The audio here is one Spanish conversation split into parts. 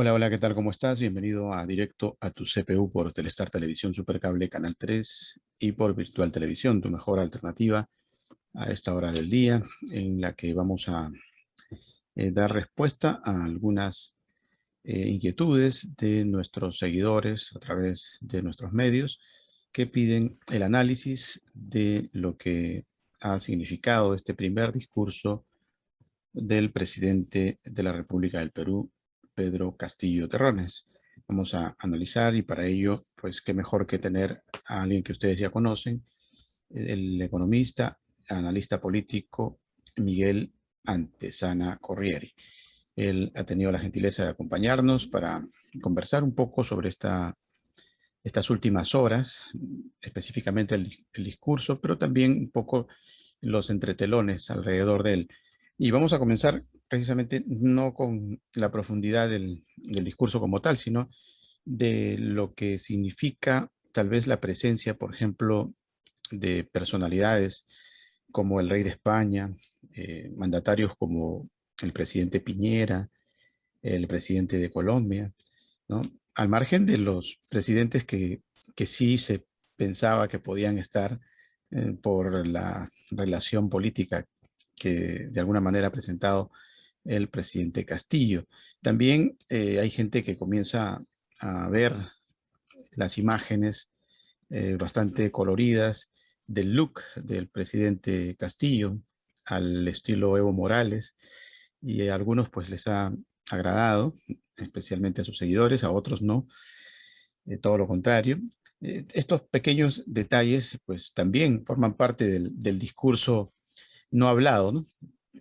Hola, hola, ¿qué tal? ¿Cómo estás? Bienvenido a Directo a tu CPU por Telestar Televisión Supercable Canal 3 y por Virtual Televisión, tu mejor alternativa a esta hora del día, en la que vamos a dar respuesta a algunas inquietudes de nuestros seguidores a través de nuestros medios que piden el análisis de lo que ha significado este primer discurso del presidente de la República del Perú, Pedro Castillo Terrones. Vamos a analizar y para ello, pues qué mejor que tener a alguien que ustedes ya conocen, el economista, analista político Miguel Antesana Corrieri. Él ha tenido la gentileza de acompañarnos para conversar un poco sobre estas últimas horas, específicamente el discurso, pero también un poco los entretelones alrededor de él. Y vamos a comenzar precisamente no con la profundidad del discurso como tal, sino de lo que significa tal vez la presencia, por ejemplo, de personalidades como el rey de España, mandatarios como el presidente Piñera, el presidente de Colombia, ¿no? Al margen de los presidentes que sí se pensaba que podían estar por la relación política que de alguna manera ha presentado el presidente Castillo. También hay gente que comienza a ver las imágenes bastante coloridas del look del presidente Castillo al estilo Evo Morales y a algunos pues les ha agradado, especialmente a sus seguidores, a otros no, todo lo contrario. Estos pequeños detalles pues también forman parte del discurso no hablado, ¿no?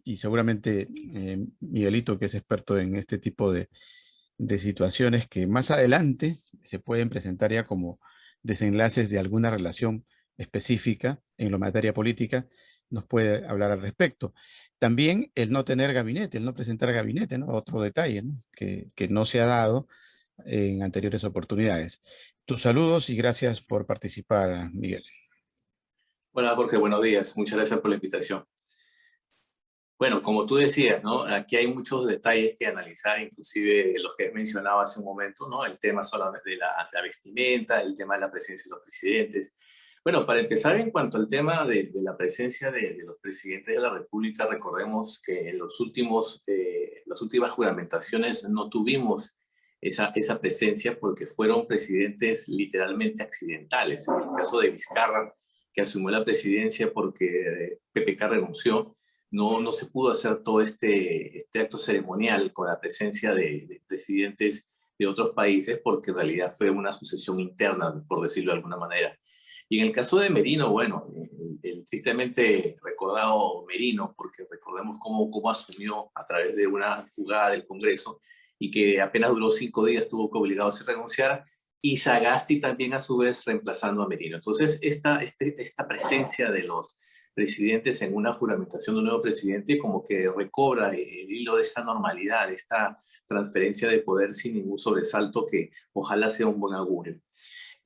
Y seguramente Miguelito, que es experto en este tipo de situaciones que más adelante se pueden presentar ya como desenlaces de alguna relación específica en la materia política, nos puede hablar al respecto. También el no tener gabinete, el no presentar gabinete, ¿no? Otro detalle, ¿no? Que no se ha dado en anteriores oportunidades. Tus saludos y gracias por participar, Miguel. Hola Jorge, buenos días. Muchas gracias por la invitación. Bueno, como tú decías, ¿no? Aquí hay muchos detalles que analizar, inclusive los que mencionaba hace un momento, ¿no? El tema solamente de la vestimenta, el tema de la presencia de los presidentes. Bueno, para empezar, en cuanto al tema de la presencia de los presidentes de la República, recordemos que en las últimas juramentaciones no tuvimos esa presencia porque fueron presidentes literalmente accidentales. En el caso de Vizcarra, que asumió la presidencia porque PPK renunció, no se pudo hacer todo este acto ceremonial con la presencia de presidentes de otros países porque en realidad fue una sucesión interna, por decirlo de alguna manera. Y en el caso de Merino, bueno, el tristemente recordado Merino, porque recordemos cómo asumió a través de una jugada del Congreso y que apenas duró 5 días, tuvo que obligarse a renunciar, y Sagasti también a su vez reemplazando a Merino. Entonces, esta presencia de los presidentes en una juramentación de un nuevo presidente como que recobra el hilo de esta normalidad, de esta transferencia de poder sin ningún sobresalto que ojalá sea un buen augurio.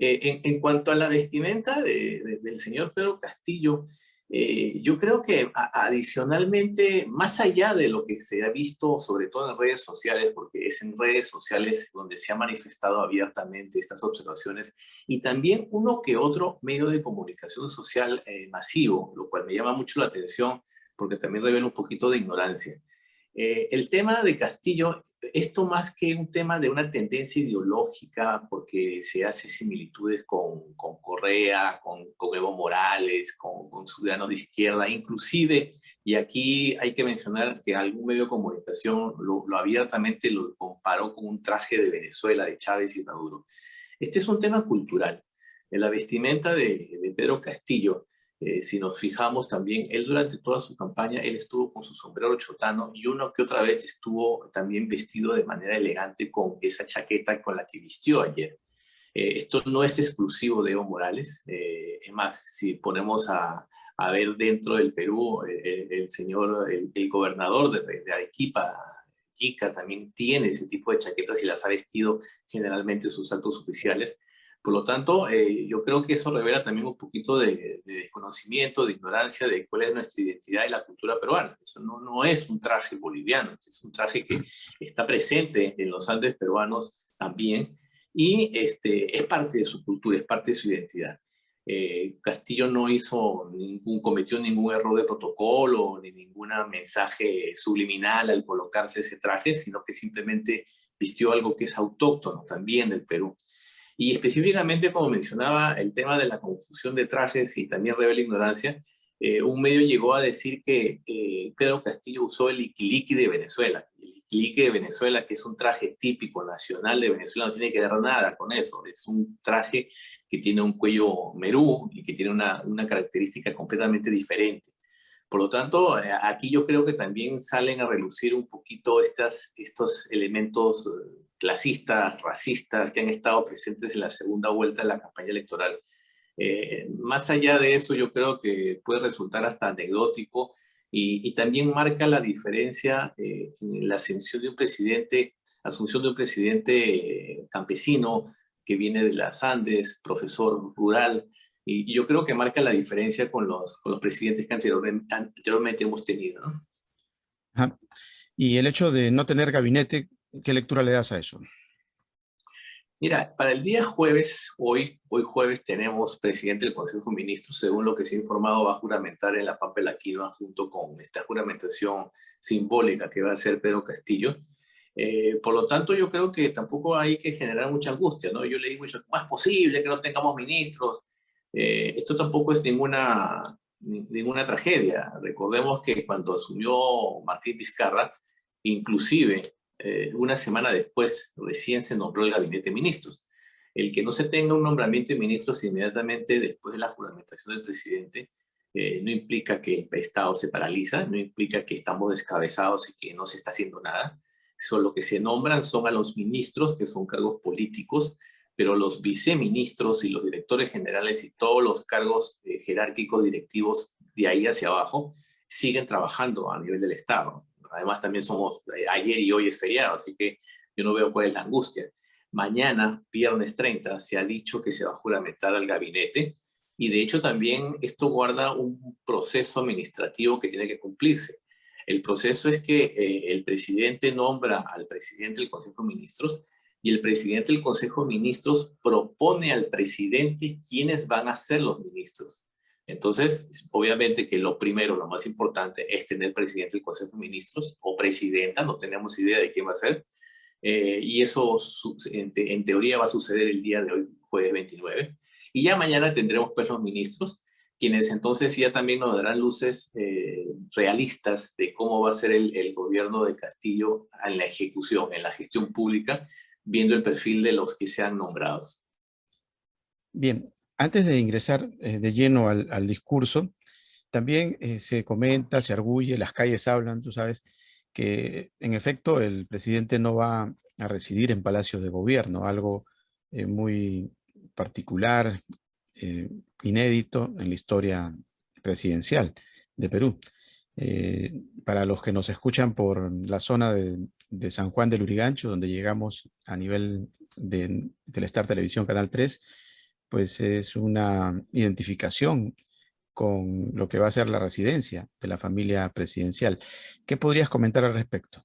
En cuanto a la vestimenta del señor Pedro Castillo, yo creo que adicionalmente, más allá de lo que se ha visto, sobre todo en redes sociales, porque es en redes sociales donde se ha manifestado abiertamente estas observaciones, y también uno que otro medio de comunicación social masivo, lo cual me llama mucho la atención porque también revela un poquito de ignorancia. El tema de Castillo, esto más que un tema de una tendencia ideológica, porque se hace similitudes con Correa, con Evo Morales, con ciudadanos de izquierda, inclusive, y aquí hay que mencionar que algún medio de comunicación lo abiertamente lo comparó con un traje de Venezuela, de Chávez y Maduro. Este es un tema cultural. En la vestimenta de Pedro Castillo, si nos fijamos también, él durante toda su campaña, él estuvo con su sombrero chotano y una que otra vez estuvo también vestido de manera elegante con esa chaqueta con la que vistió ayer. Esto no es exclusivo de Evo Morales. Es más, si ponemos a ver dentro del Perú, el gobernador de Arequipa, Ica, también tiene ese tipo de chaquetas y las ha vestido generalmente en sus actos oficiales. Por lo tanto, yo creo que eso revela también un poquito de desconocimiento, de ignorancia de cuál es nuestra identidad y la cultura peruana. Eso no es un traje boliviano, es un traje que está presente en los Andes peruanos también y es parte de su cultura, es parte de su identidad. Castillo no cometió ningún error de protocolo ni ningún mensaje subliminal al colocarse ese traje, sino que simplemente vistió algo que es autóctono también del Perú. Y específicamente, como mencionaba, el tema de la confusión de trajes y también revela ignorancia, un medio llegó a decir que Pedro Castillo usó el liquiliqui de Venezuela. El liquiliqui de Venezuela, que es un traje típico nacional de Venezuela, no tiene que ver nada con eso. Es un traje que tiene un cuello merú y que tiene una característica completamente diferente. Por lo tanto, aquí yo creo que también salen a relucir un poquito estos elementos clasistas, racistas, que han estado presentes en la segunda vuelta de la campaña electoral. Más allá de eso, yo creo que puede resultar hasta anecdótico y también marca la diferencia en la asunción de un presidente campesino que viene de las Andes, profesor rural, y yo creo que marca la diferencia con los presidentes que anteriormente hemos tenido, ¿no? Ajá. Y el hecho de no tener gabinete, ¿qué lectura le das a eso? Mira, para el día jueves, hoy jueves, tenemos presidente del Consejo de Ministros, según lo que se ha informado, va a juramentar en la Pampa de la Quinoa junto con esta juramentación simbólica que va a hacer Pedro Castillo. Por lo tanto, yo creo que tampoco hay que generar mucha angustia, ¿no? Yo le digo, ¿cómo es posible que no tengamos ministros? Esto tampoco es ninguna tragedia. Recordemos que cuando asumió Martín Vizcarra, inclusive una semana después, recién se nombró el gabinete de ministros. El que no se tenga un nombramiento de ministros inmediatamente después de la juramentación del presidente no implica que el Estado se paraliza, no implica que estamos descabezados y que no se está haciendo nada. Solo que se nombran son a los ministros, que son cargos políticos, pero los viceministros y los directores generales y todos los cargos jerárquicos directivos de ahí hacia abajo siguen trabajando a nivel del Estado. Además, también ayer y hoy es feriado, así que yo no veo cuál es la angustia. Mañana, viernes 30, se ha dicho que se va a juramentar al gabinete y de hecho también esto guarda un proceso administrativo que tiene que cumplirse. El proceso es que el presidente nombra al presidente del Consejo de Ministros y el presidente del Consejo de Ministros propone al presidente quiénes van a ser los ministros. Entonces, obviamente que lo primero, lo más importante es tener presidente del Consejo de Ministros o presidenta, no tenemos idea de quién va a ser, y eso en teoría va a suceder el día de hoy, jueves 29, y ya mañana tendremos pues los ministros, quienes entonces ya también nos darán luces realistas de cómo va a ser el gobierno de Castillo en la ejecución, en la gestión pública, viendo el perfil de los que sean nombrados. Bien, antes de ingresar de lleno al discurso, también se comenta, se arguye, las calles hablan, tú sabes, que en efecto el presidente no va a residir en Palacio de Gobierno, algo muy particular, inédito en la historia presidencial de Perú. Para los que nos escuchan por la zona de San Juan del Lurigancho, donde llegamos a nivel de Telestar Televisión Canal 3, pues es una identificación con lo que va a ser la residencia de la familia presidencial. ¿Qué podrías comentar al respecto?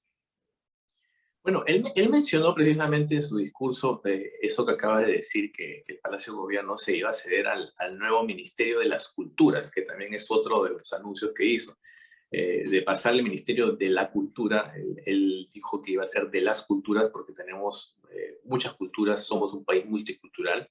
Bueno, él mencionó precisamente en su discurso eso que acaba de decir, que el Palacio de Gobierno se iba a ceder al nuevo Ministerio de las Culturas, que también es otro de los anuncios que hizo. De pasar al Ministerio de la Cultura, él dijo que iba a ser de las culturas porque tenemos muchas culturas, somos un país multicultural,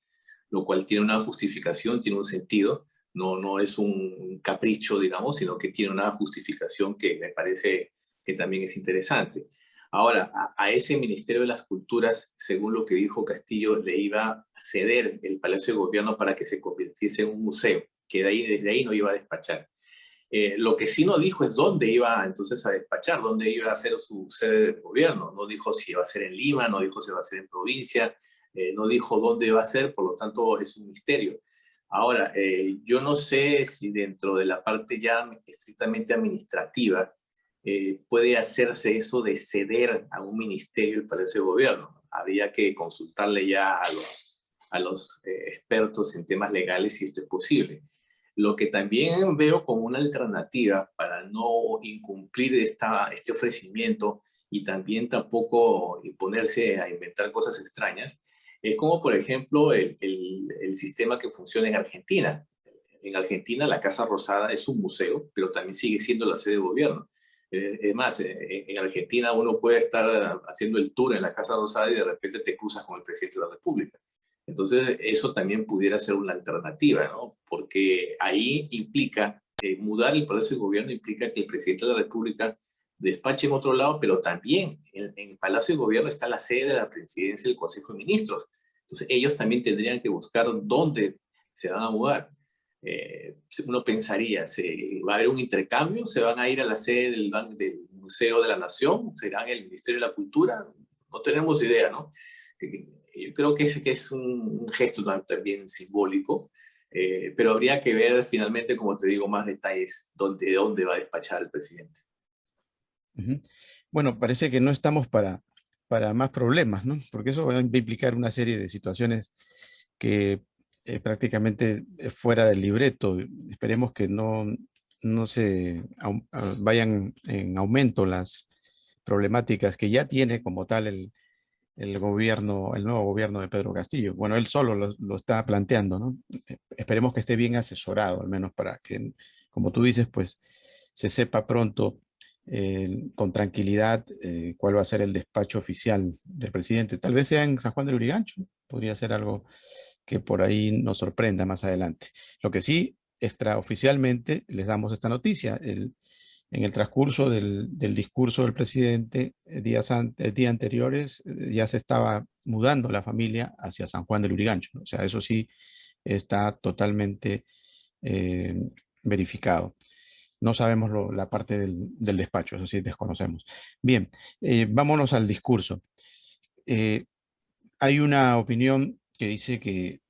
lo cual tiene una justificación, tiene un sentido, no es un capricho, digamos, sino que tiene una justificación que me parece que también es interesante. Ahora, a ese Ministerio de las Culturas, según lo que dijo Castillo, le iba a ceder el Palacio de Gobierno para que se convirtiese en un museo, que desde ahí no iba a despachar. Lo que sí no dijo es dónde iba entonces a despachar, dónde iba a ser su sede de gobierno. No dijo si iba a ser en Lima, no dijo si iba a ser en provincia, no dijo dónde iba a ser, por lo tanto es un misterio. Ahora, yo no sé si dentro de la parte ya estrictamente administrativa puede hacerse eso de ceder a un ministerio el Palacio de Gobierno. Habría que consultarle ya a los expertos en temas legales si esto es posible. Lo que también veo como una alternativa para no incumplir este ofrecimiento y también tampoco ponerse a inventar cosas extrañas, es como por ejemplo el sistema que funciona en Argentina. En Argentina la Casa Rosada es un museo, pero también sigue siendo la sede de gobierno. Es más, en Argentina uno puede estar haciendo el tour en la Casa Rosada y de repente te cruzas con el presidente de la República. Entonces, eso también pudiera ser una alternativa, ¿no? Porque ahí implica, mudar el proceso de gobierno implica que el presidente de la República despache en otro lado, pero también en el Palacio de Gobierno está la sede de la presidencia del Consejo de Ministros. Entonces, ellos también tendrían que buscar dónde se van a mudar. Uno pensaría, ¿va a haber un intercambio? ¿Se van a ir a la sede del Museo de la Nación? ¿Será en el Ministerio de la Cultura? No tenemos idea, ¿no? Yo creo que es un gesto también simbólico, pero habría que ver finalmente, como te digo, más detalles de dónde va a despachar el presidente. Ujú. Bueno, parece que no estamos para más problemas, ¿no? Porque eso va a implicar una serie de situaciones que prácticamente fuera del libreto. Esperemos que no se vayan en aumento las problemáticas que ya tiene como tal el gobierno, el nuevo gobierno de Pedro Castillo. Bueno, él solo lo está planteando, ¿no? Esperemos que esté bien asesorado, al menos para que, como tú dices, pues se sepa pronto con tranquilidad cuál va a ser el despacho oficial del presidente. Tal vez sea en San Juan del Urigancho, podría ser algo que por ahí nos sorprenda más adelante. Lo que sí, extraoficialmente les damos esta noticia. En el transcurso del discurso del presidente, días anteriores, ya se estaba mudando la familia hacia San Juan del Urigancho, ¿no? O sea, eso sí está totalmente eh, verificado. No sabemos la parte del despacho, eso sí desconocemos. Bien, vámonos al discurso. Eh, Hay una opinión que dice que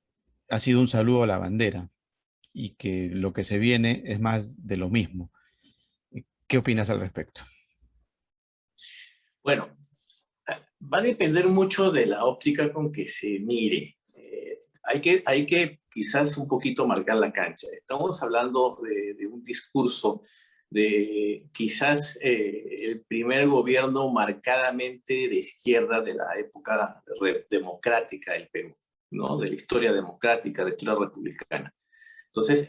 ha sido un saludo a la bandera y que lo que se viene es más de lo mismo. ¿Qué opinas al respecto? Bueno, va a depender mucho de la óptica con que se mire. Hay que quizás un poquito marcar la cancha. Estamos hablando de un discurso de quizás el primer gobierno marcadamente de izquierda de la época democrática del Perú, ¿no? De la historia democrática, de la historia republicana. Entonces,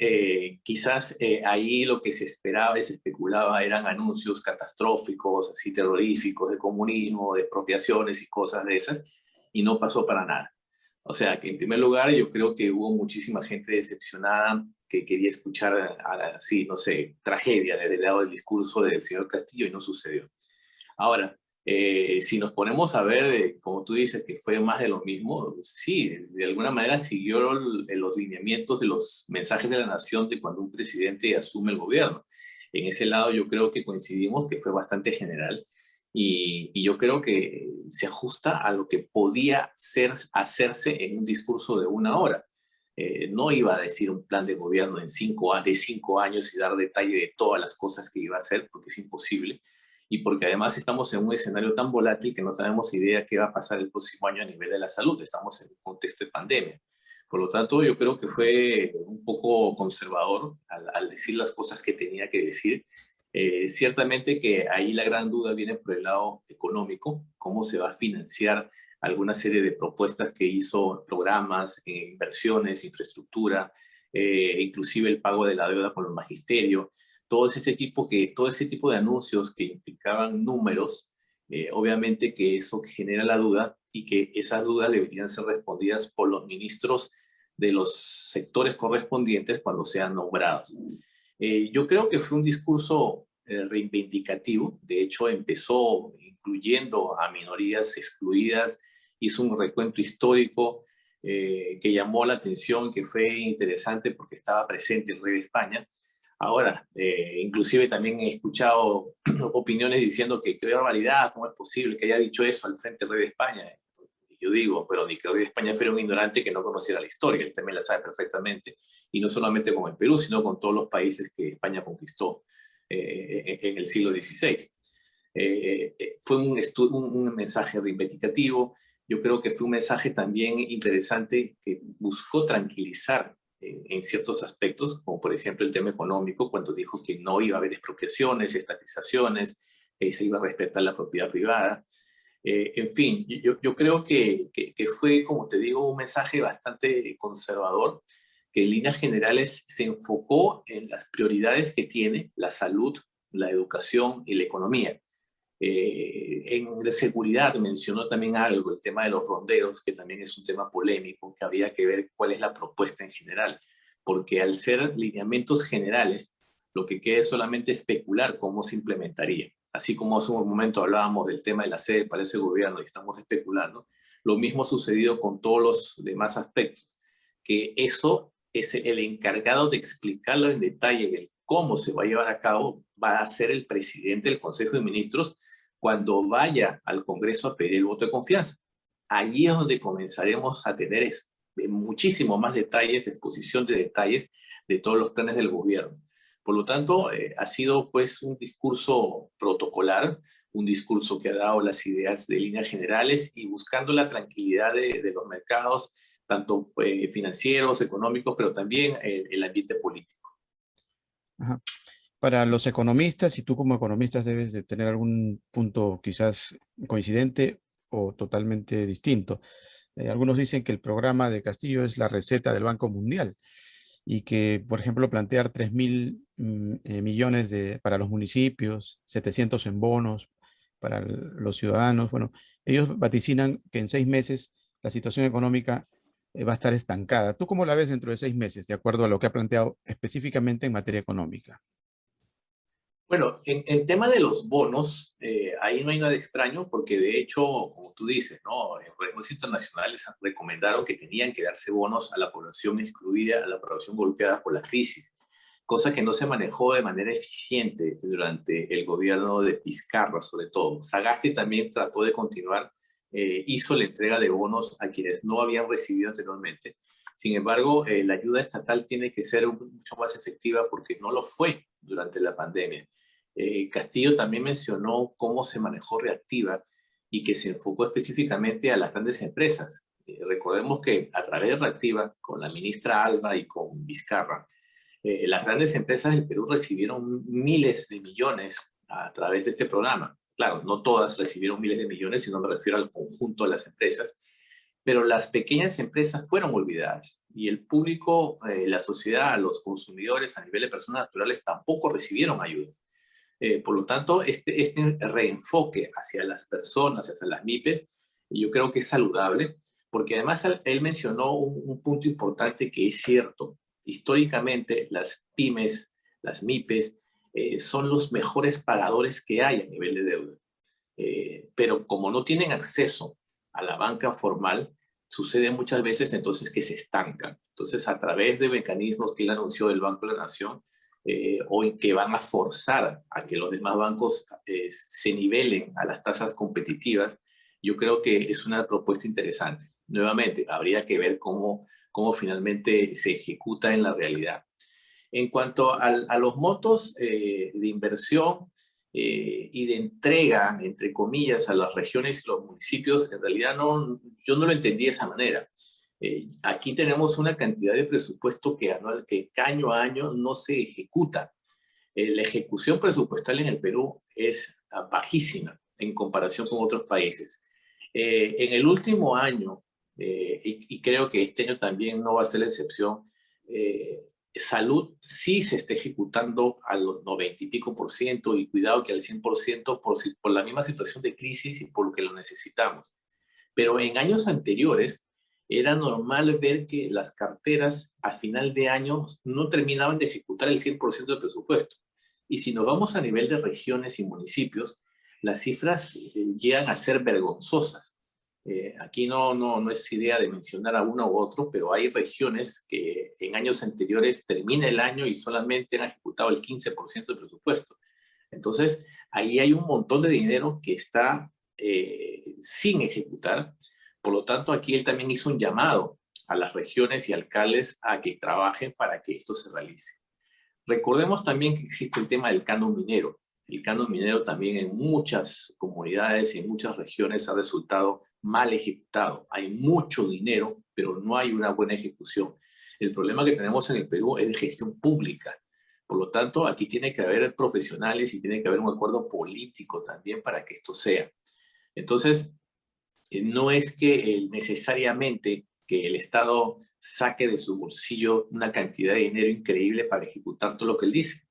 quizás ahí lo que se esperaba y se especulaba eran anuncios catastróficos, así terroríficos, de comunismo, de expropiaciones y cosas de esas, y no pasó para nada. O sea, que en primer lugar yo creo que hubo muchísima gente decepcionada que quería escuchar así, no sé, tragedia desde el lado del discurso del señor Castillo y no sucedió. Ahora, si nos ponemos a ver, como tú dices, que fue más de lo mismo, sí, de alguna manera siguió los lineamientos de los mensajes de la nación de cuando un presidente asume el gobierno. En ese lado yo creo que coincidimos que fue bastante general y yo creo que se ajusta a lo que podía hacerse en un discurso de una hora. No iba a decir un plan de gobierno de 5 años y dar detalle de todas las cosas que iba a hacer, porque es imposible y porque además estamos en un escenario tan volátil que no tenemos idea qué va a pasar el próximo año a nivel de la salud. Estamos en un contexto de pandemia. Por lo tanto, yo creo que fue un poco conservador al decir las cosas que tenía que decir. Ciertamente que ahí la gran duda viene por el lado económico, cómo se va a financiar alguna serie de propuestas que hizo, programas, inversiones, infraestructura, inclusive el pago de la deuda con el magisterio todo ese tipo de anuncios que implicaban números, obviamente que eso genera la duda y que esas dudas deberían ser respondidas por los ministros de los sectores correspondientes cuando sean nombrados. Yo creo que fue un discurso reivindicativo, de hecho empezó incluyendo a minorías excluidas, hizo un recuento histórico que llamó la atención, que fue interesante porque estaba presente el rey de España. Ahora, inclusive también he escuchado opiniones diciendo que qué barbaridad, ¿cómo es posible que haya dicho eso al frente del rey de España? Y yo digo, pero ni que el rey de España fuera un ignorante que no conociera la historia, él también la sabe perfectamente, y no solamente con el Perú, sino con todos los países que España conquistó en el siglo XVI. Fue un mensaje reivindicativo. yo creo que fue un mensaje también interesante que buscó tranquilizar en ciertos aspectos, como por ejemplo el tema económico, cuando dijo que no iba a haber expropiaciones, estatizaciones, que se iba a respetar la propiedad privada. En fin, yo creo que fue, como te digo, un mensaje bastante conservador, que en líneas generales se enfocó en las prioridades que tiene la salud, la educación y la economía. En seguridad mencionó también algo, el tema de los ronderos, que también es un tema polémico, que había que ver cuál es la propuesta en general, porque al ser lineamientos generales, lo que queda es solamente especular cómo se implementaría. Así como hace un momento hablábamos del tema de la sede para ese gobierno y estamos especulando, lo mismo ha sucedido con todos los demás aspectos, que eso es el encargado de explicarlo en detalle, el cómo se va a llevar a cabo, va a ser el presidente del Consejo de Ministros cuando vaya al Congreso a pedir el voto de confianza. Allí es donde comenzaremos a tener muchísimo más detalles, exposición de detalles de todos los planes del gobierno. Por lo tanto, ha sido pues un discurso protocolar, un discurso que ha dado las ideas de líneas generales y buscando la tranquilidad de los mercados, tanto financieros, económicos, pero también el ambiente político. Ajá. Para los economistas, y tú como economista debes de tener algún punto quizás coincidente o totalmente distinto. Algunos dicen que el programa de Castillo es la receta del Banco Mundial y que, por ejemplo, plantear 3.000 millones para los municipios, 700 en bonos para los ciudadanos. Bueno, ellos vaticinan que en 6 meses la situación económica va a estar estancada. ¿Tú cómo la ves dentro de 6 meses, de acuerdo a lo que ha planteado específicamente en materia económica? Bueno, en tema de los bonos, ahí no hay nada extraño porque de hecho, como tú dices, ¿no? En organismos internacionales recomendaron que tenían que darse bonos a la población excluida, a la población golpeada por la crisis, cosa que no se manejó de manera eficiente durante el gobierno de Vizcarra, sobre todo. Sagasti también trató de continuar, hizo la entrega de bonos a quienes no habían recibido anteriormente. Sin embargo, la ayuda estatal tiene que ser mucho más efectiva porque no lo fue durante la pandemia. Castillo también mencionó cómo se manejó Reactiva y que se enfocó específicamente a las grandes empresas. Recordemos que a través de Reactiva, con la ministra Alba y con Vizcarra, las grandes empresas del Perú recibieron miles de millones a través de este programa. Claro, no todas recibieron miles de millones, sino me refiero al conjunto de las empresas, pero las pequeñas empresas fueron olvidadas y el público, la sociedad, los consumidores a nivel de personas naturales tampoco recibieron ayudas. Por lo tanto, este reenfoque hacia las personas, hacia las MIPES, yo creo que es saludable, porque además él mencionó un punto importante que es cierto. Históricamente, las pymes, las MIPES, son los mejores pagadores que hay a nivel de deuda. Pero como no tienen acceso a la banca formal, sucede muchas veces entonces que se estancan. Entonces, a través de mecanismos que él anunció del Banco de la Nación, o que van a forzar a que los demás bancos se nivelen a las tasas competitivas, yo creo que es una propuesta interesante. Nuevamente, habría que ver cómo finalmente se ejecuta en la realidad. En cuanto a los montos de inversión y de entrega, entre comillas, a las regiones y los municipios, en realidad yo no lo entendí de esa manera. Aquí tenemos una cantidad de presupuesto que año a año no se ejecuta. La ejecución presupuestal en el Perú es bajísima en comparación con otros países. En el último año, y creo que este año también no va a ser la excepción, salud sí se está ejecutando al 90 y pico por ciento y cuidado que al 100% por la misma situación de crisis y por lo que lo necesitamos. Pero en años anteriores era normal ver que las carteras a final de año no terminaban de ejecutar el 100% del presupuesto. Y si nos vamos a nivel de regiones y municipios, las cifras llegan a ser vergonzosas. Aquí no es idea de mencionar a uno u otro, pero hay regiones que en años anteriores termina el año y solamente han ejecutado el 15% del presupuesto. Entonces, ahí hay un montón de dinero que está sin ejecutar. Por lo tanto, aquí él también hizo un llamado a las regiones y alcaldes a que trabajen para que esto se realice. Recordemos también que existe el tema del canon minero. El canon minero también en muchas comunidades y en muchas regiones ha resultado mal ejecutado. Hay mucho dinero, pero no hay una buena ejecución. El problema que tenemos en el Perú es de gestión pública. Por lo tanto, aquí tiene que haber profesionales y tiene que haber un acuerdo político también para que esto sea. Entonces, no es que necesariamente que el Estado saque de su bolsillo una cantidad de dinero increíble para ejecutar todo lo que él dice.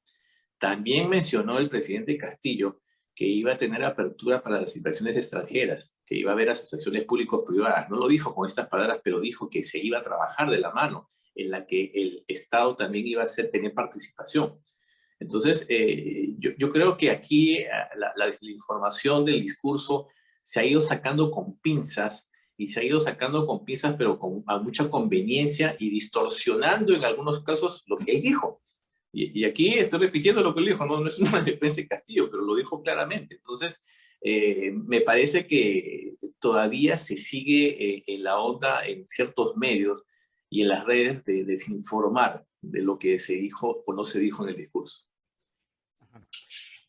También mencionó el presidente Castillo que iba a tener apertura para las inversiones extranjeras, que iba a haber asociaciones público-privadas. No lo dijo con estas palabras, pero dijo que se iba a trabajar de la mano, en la que el Estado también iba a tener participación. Entonces, yo creo que aquí la información del discurso se ha ido sacando con pinzas, y se ha ido sacando con pinzas, pero a mucha conveniencia y distorsionando en algunos casos lo que él dijo. Y aquí estoy repitiendo lo que él dijo, no es una defensa de Castillo, pero lo dijo claramente. Entonces, me parece que todavía se sigue en la onda en ciertos medios y en las redes de desinformar de lo que se dijo o no se dijo en el discurso.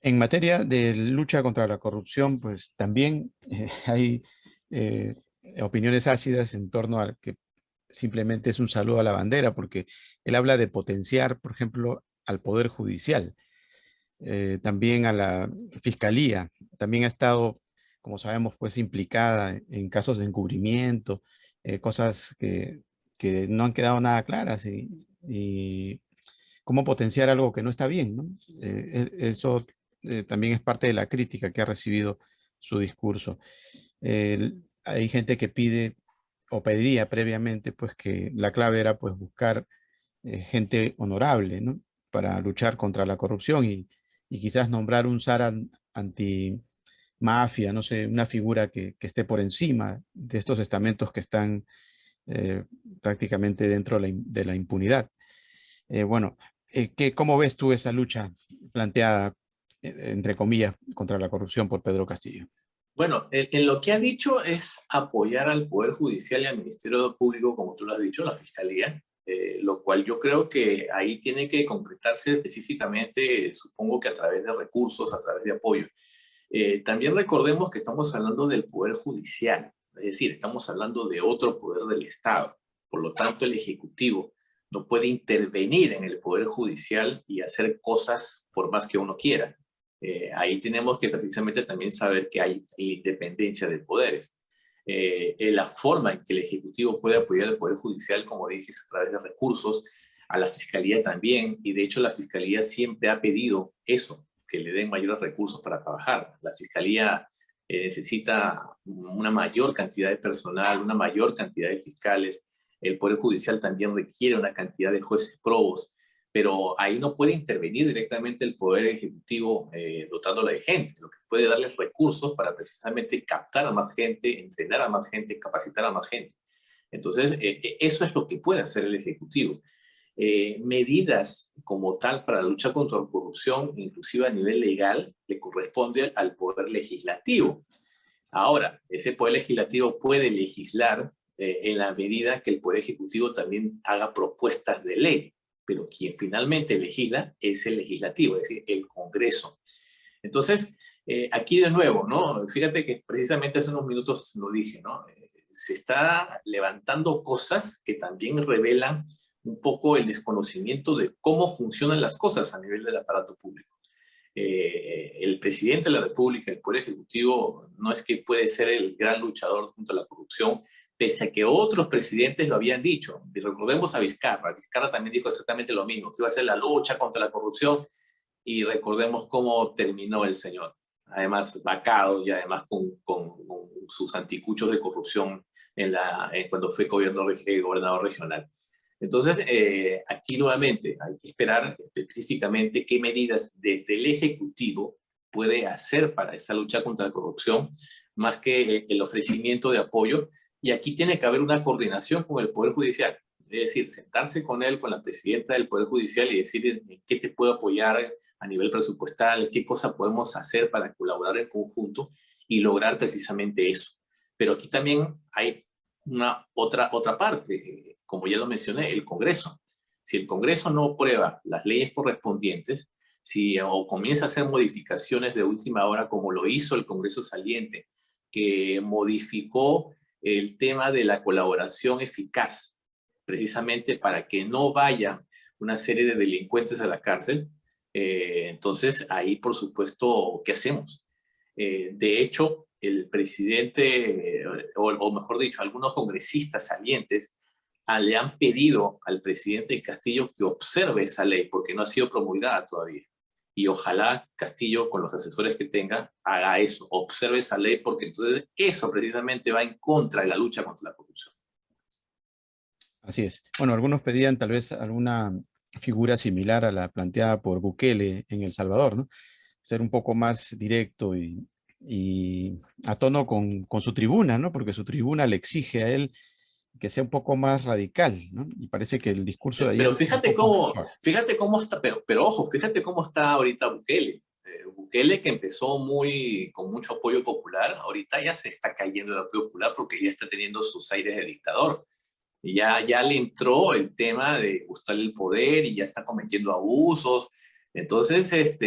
En materia de lucha contra la corrupción, pues también hay opiniones ácidas en torno a que simplemente es un saludo a la bandera, porque él habla de potenciar, por ejemplo, al Poder Judicial, también a la Fiscalía. También ha estado, como sabemos, pues implicada en casos de encubrimiento, cosas que no han quedado nada claras y cómo potenciar algo que no está bien, ¿no? Eso también es parte de la crítica que ha recibido su discurso. Hay gente que pide o pedía previamente pues que la clave era pues buscar gente honorable, ¿no? Para luchar contra la corrupción y quizás nombrar un SAR anti-mafia, no sé, una figura que esté por encima de estos estamentos que están eh, prácticamente dentro de la impunidad. Bueno, ¿cómo ves tú esa lucha planteada, entre comillas, contra la corrupción por Pedro Castillo? Bueno, en lo que ha dicho es apoyar al Poder Judicial y al Ministerio Público, como tú lo has dicho, la Fiscalía, lo cual yo creo que ahí tiene que concretarse específicamente, supongo que a través de recursos, a través de apoyo. También recordemos que estamos hablando del Poder Judicial, es decir, estamos hablando de otro poder del Estado. Por lo tanto, el Ejecutivo no puede intervenir en el Poder Judicial y hacer cosas por más que uno quiera. Ahí tenemos que precisamente también saber que hay independencia de poderes. La forma en que el Ejecutivo puede apoyar al Poder Judicial, como dije, es a través de recursos, a la Fiscalía también, y de hecho la Fiscalía siempre ha pedido eso, que le den mayores recursos para trabajar. La Fiscalía necesita una mayor cantidad de personal, una mayor cantidad de fiscales. El Poder Judicial también requiere una cantidad de jueces probos, pero ahí no puede intervenir directamente el Poder Ejecutivo dotándola de gente. Lo que puede darles recursos para precisamente captar a más gente, entrenar a más gente, capacitar a más gente. Entonces, eso es lo que puede hacer el Ejecutivo. Medidas como tal para la lucha contra la corrupción, inclusive a nivel legal, le corresponde al Poder Legislativo. Ahora, ese Poder Legislativo puede legislar en la medida que el Poder Ejecutivo también haga propuestas de ley, pero quien finalmente legisla es el Legislativo, es decir, el Congreso. Entonces, aquí de nuevo, ¿no? Fíjate que precisamente hace unos minutos lo dije, ¿no? Se está levantando cosas que también revelan un poco el desconocimiento de cómo funcionan las cosas a nivel del aparato público. El presidente de la República, el Poder Ejecutivo, no es que puede ser el gran luchador contra la corrupción, pese a que otros presidentes lo habían dicho. Y recordemos a Vizcarra. Vizcarra también dijo exactamente lo mismo, que iba a ser la lucha contra la corrupción, y recordemos cómo terminó el señor. Además, vacado y además con sus anticuchos de corrupción cuando fue gobernador regional. Entonces, aquí nuevamente hay que esperar específicamente qué medidas desde el Ejecutivo puede hacer para esa lucha contra la corrupción, más que el ofrecimiento de apoyo. Y aquí tiene que haber una coordinación con el Poder Judicial. Es decir, sentarse con él, con la presidenta del Poder Judicial y decir en qué te puedo apoyar a nivel presupuestal, qué cosa podemos hacer para colaborar en conjunto y lograr precisamente eso. Pero aquí también hay una otra parte, como ya lo mencioné, el Congreso. Si el Congreso no aprueba las leyes correspondientes, o comienza a hacer modificaciones de última hora, como lo hizo el Congreso saliente, que modificó el tema de la colaboración eficaz, precisamente para que no vayan una serie de delincuentes a la cárcel. Entonces, ahí, por supuesto, ¿qué hacemos? De hecho, el presidente, o mejor dicho, algunos congresistas salientes le han pedido al presidente Castillo que observe esa ley, porque no ha sido promulgada todavía. Y ojalá Castillo, con los asesores que tenga, haga eso, observe esa ley, porque entonces eso precisamente va en contra de la lucha contra la corrupción. Así es. Bueno, algunos pedían tal vez alguna figura similar a la planteada por Bukele en El Salvador, ¿no? Ser un poco más directo y a tono con su tribuna, ¿no? Porque su tribuna le exige a él que sea un poco más radical, ¿no? Y parece que el discurso de ayer Pero fue un poco más suave. fíjate cómo está, pero ojo, fíjate cómo está ahorita Bukele. Bukele, que empezó con mucho apoyo popular, ahorita ya se está cayendo el apoyo popular porque ya está teniendo sus aires de dictador. Y ya le entró el tema de gustarle el poder y ya está cometiendo abusos. Entonces,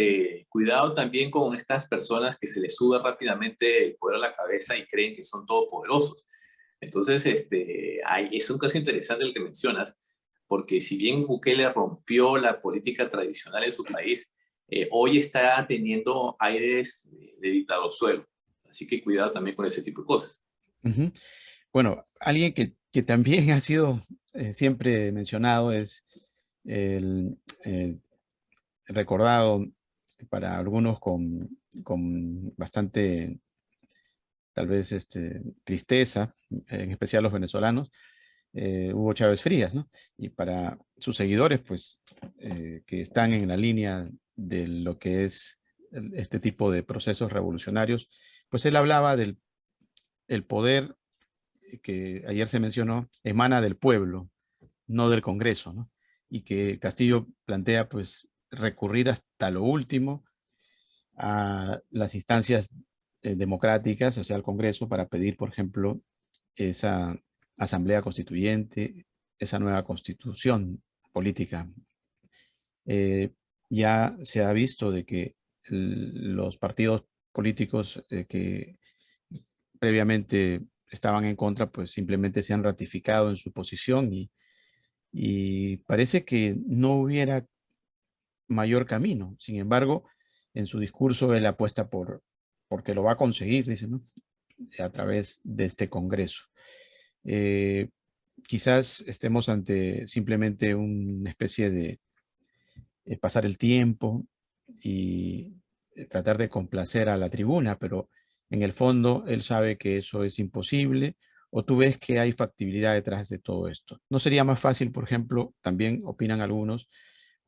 cuidado también con estas personas que se les sube rápidamente el poder a la cabeza y creen que son todopoderosos. Entonces, es un caso interesante el que mencionas, porque si bien Bukele rompió la política tradicional en su país, hoy está teniendo aires de dictadorzuelo. Así que cuidado también con ese tipo de cosas. Ujú. Bueno, alguien que también ha sido siempre mencionado es el recordado para algunos con bastante, tal vez, tristeza, en especial los venezolanos, Hugo Chávez Frías, ¿no? Y para sus seguidores, pues, que están en la línea de lo que es este tipo de procesos revolucionarios, pues él hablaba del el poder que ayer se mencionó, emana del pueblo, no del Congreso, ¿no? Y que Castillo plantea, pues, recurrir hasta lo último a las instancias democráticas, o sea, al Congreso, para pedir, por ejemplo, esa asamblea constituyente, esa nueva constitución política. Eh, ya se ha visto de que los partidos políticos que previamente estaban en contra, pues simplemente se han ratificado en su posición y parece que no hubiera mayor camino. Sin embargo, en su discurso él apuesta porque lo va a conseguir, dice, ¿no? A través de este Congreso. Eh, Quizás estemos ante simplemente una especie de pasar el tiempo y tratar de complacer a la tribuna, pero en el fondo él sabe que eso es imposible o tú ves que hay factibilidad detrás de todo esto. ¿No sería más fácil, por ejemplo, también opinan algunos,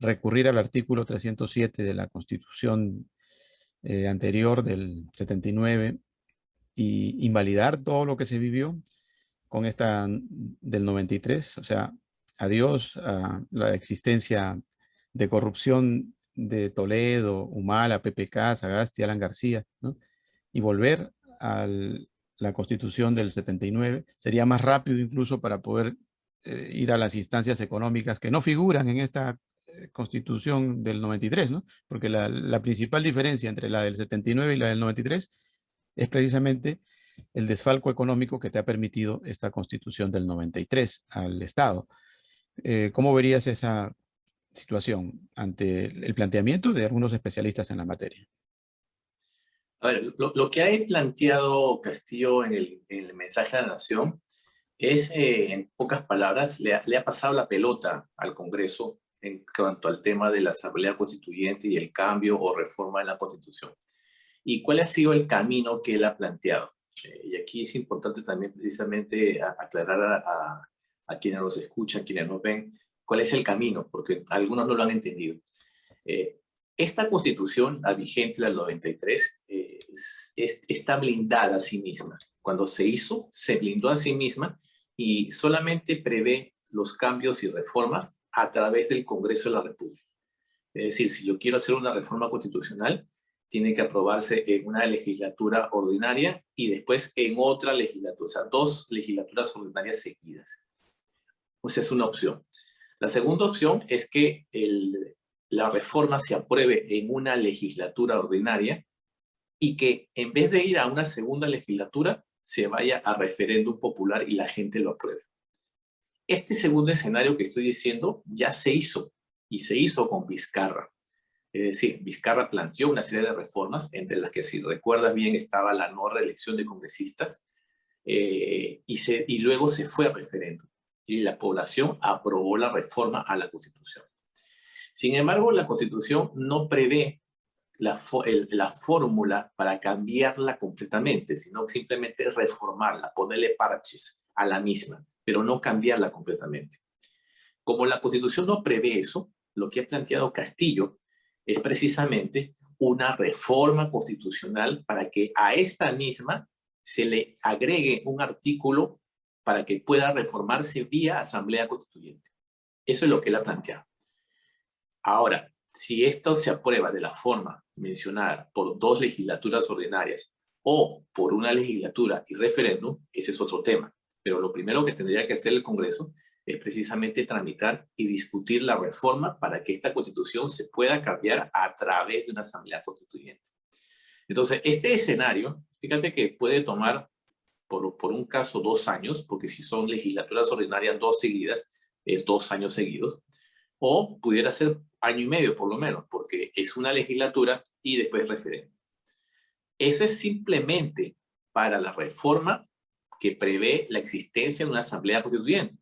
recurrir al artículo 307 de la Constitución anterior del 79 y invalidar todo lo que se vivió con esta del 93? O sea, adiós a la existencia de corrupción de Toledo, Humala, PPK, Sagasti, Alan García, ¿no? Y volver a la Constitución del 79 sería más rápido incluso para poder ir a las instancias económicas que no figuran en esta Constitución del 93, ¿no? Porque la principal diferencia entre la del 79 y la del 93 es precisamente el desfalco económico que te ha permitido esta Constitución del 93 al Estado. ¿Cómo verías esa situación ante el planteamiento de algunos especialistas en la materia? A ver, lo que ha planteado Castillo en el mensaje a la Nación es, en pocas palabras, le ha pasado la pelota al Congreso en cuanto al tema de la Asamblea Constituyente y el cambio o reforma de la Constitución. ¿Y cuál ha sido el camino que él ha planteado? Y aquí es importante también precisamente aclarar a quienes nos escuchan, quienes nos ven, cuál es el camino, porque algunos no lo han entendido. Eh, Esta constitución, la vigente, la del 93, está blindada a sí misma. Cuando se hizo, se blindó a sí misma y solamente prevé los cambios y reformas a través del Congreso de la República. Es decir, si yo quiero hacer una reforma constitucional, tiene que aprobarse en una legislatura ordinaria y después en otra legislatura, o sea, 2 legislaturas ordinarias seguidas. O sea, es una opción. La segunda opción es que la reforma se apruebe en una legislatura ordinaria y que en vez de ir a una segunda legislatura, se vaya a referéndum popular y la gente lo apruebe. Este segundo escenario que estoy diciendo ya se hizo, y se hizo con Vizcarra. Es decir, Vizcarra planteó una serie de reformas, entre las que, si recuerdas bien, estaba la no reelección de congresistas, y luego se fue a referéndum. Y la población aprobó la reforma a la Constitución. Sin embargo, la Constitución no prevé la fórmula para cambiarla completamente, sino simplemente reformarla, ponerle parches a la misma, pero no cambiarla completamente. Como la Constitución no prevé eso, lo que ha planteado Castillo es precisamente una reforma constitucional para que a esta misma se le agregue un artículo para que pueda reformarse vía Asamblea Constituyente. Eso es lo que él ha planteado. Ahora, si esto se aprueba de la forma mencionada por 2 legislaturas ordinarias o por una legislatura y referéndum, ese es otro tema. Pero lo primero que tendría que hacer el Congreso es precisamente tramitar y discutir la reforma para que esta Constitución se pueda cambiar a través de una Asamblea Constituyente. Entonces, este escenario, fíjate que puede tomar, por un caso, 2 años, porque si son legislaturas ordinarias 2 seguidas, es 2 años seguidos, o pudiera ser año y medio por lo menos, porque es una legislatura y después referéndum. Eso es simplemente para la reforma que prevé la existencia de una asamblea constituyente.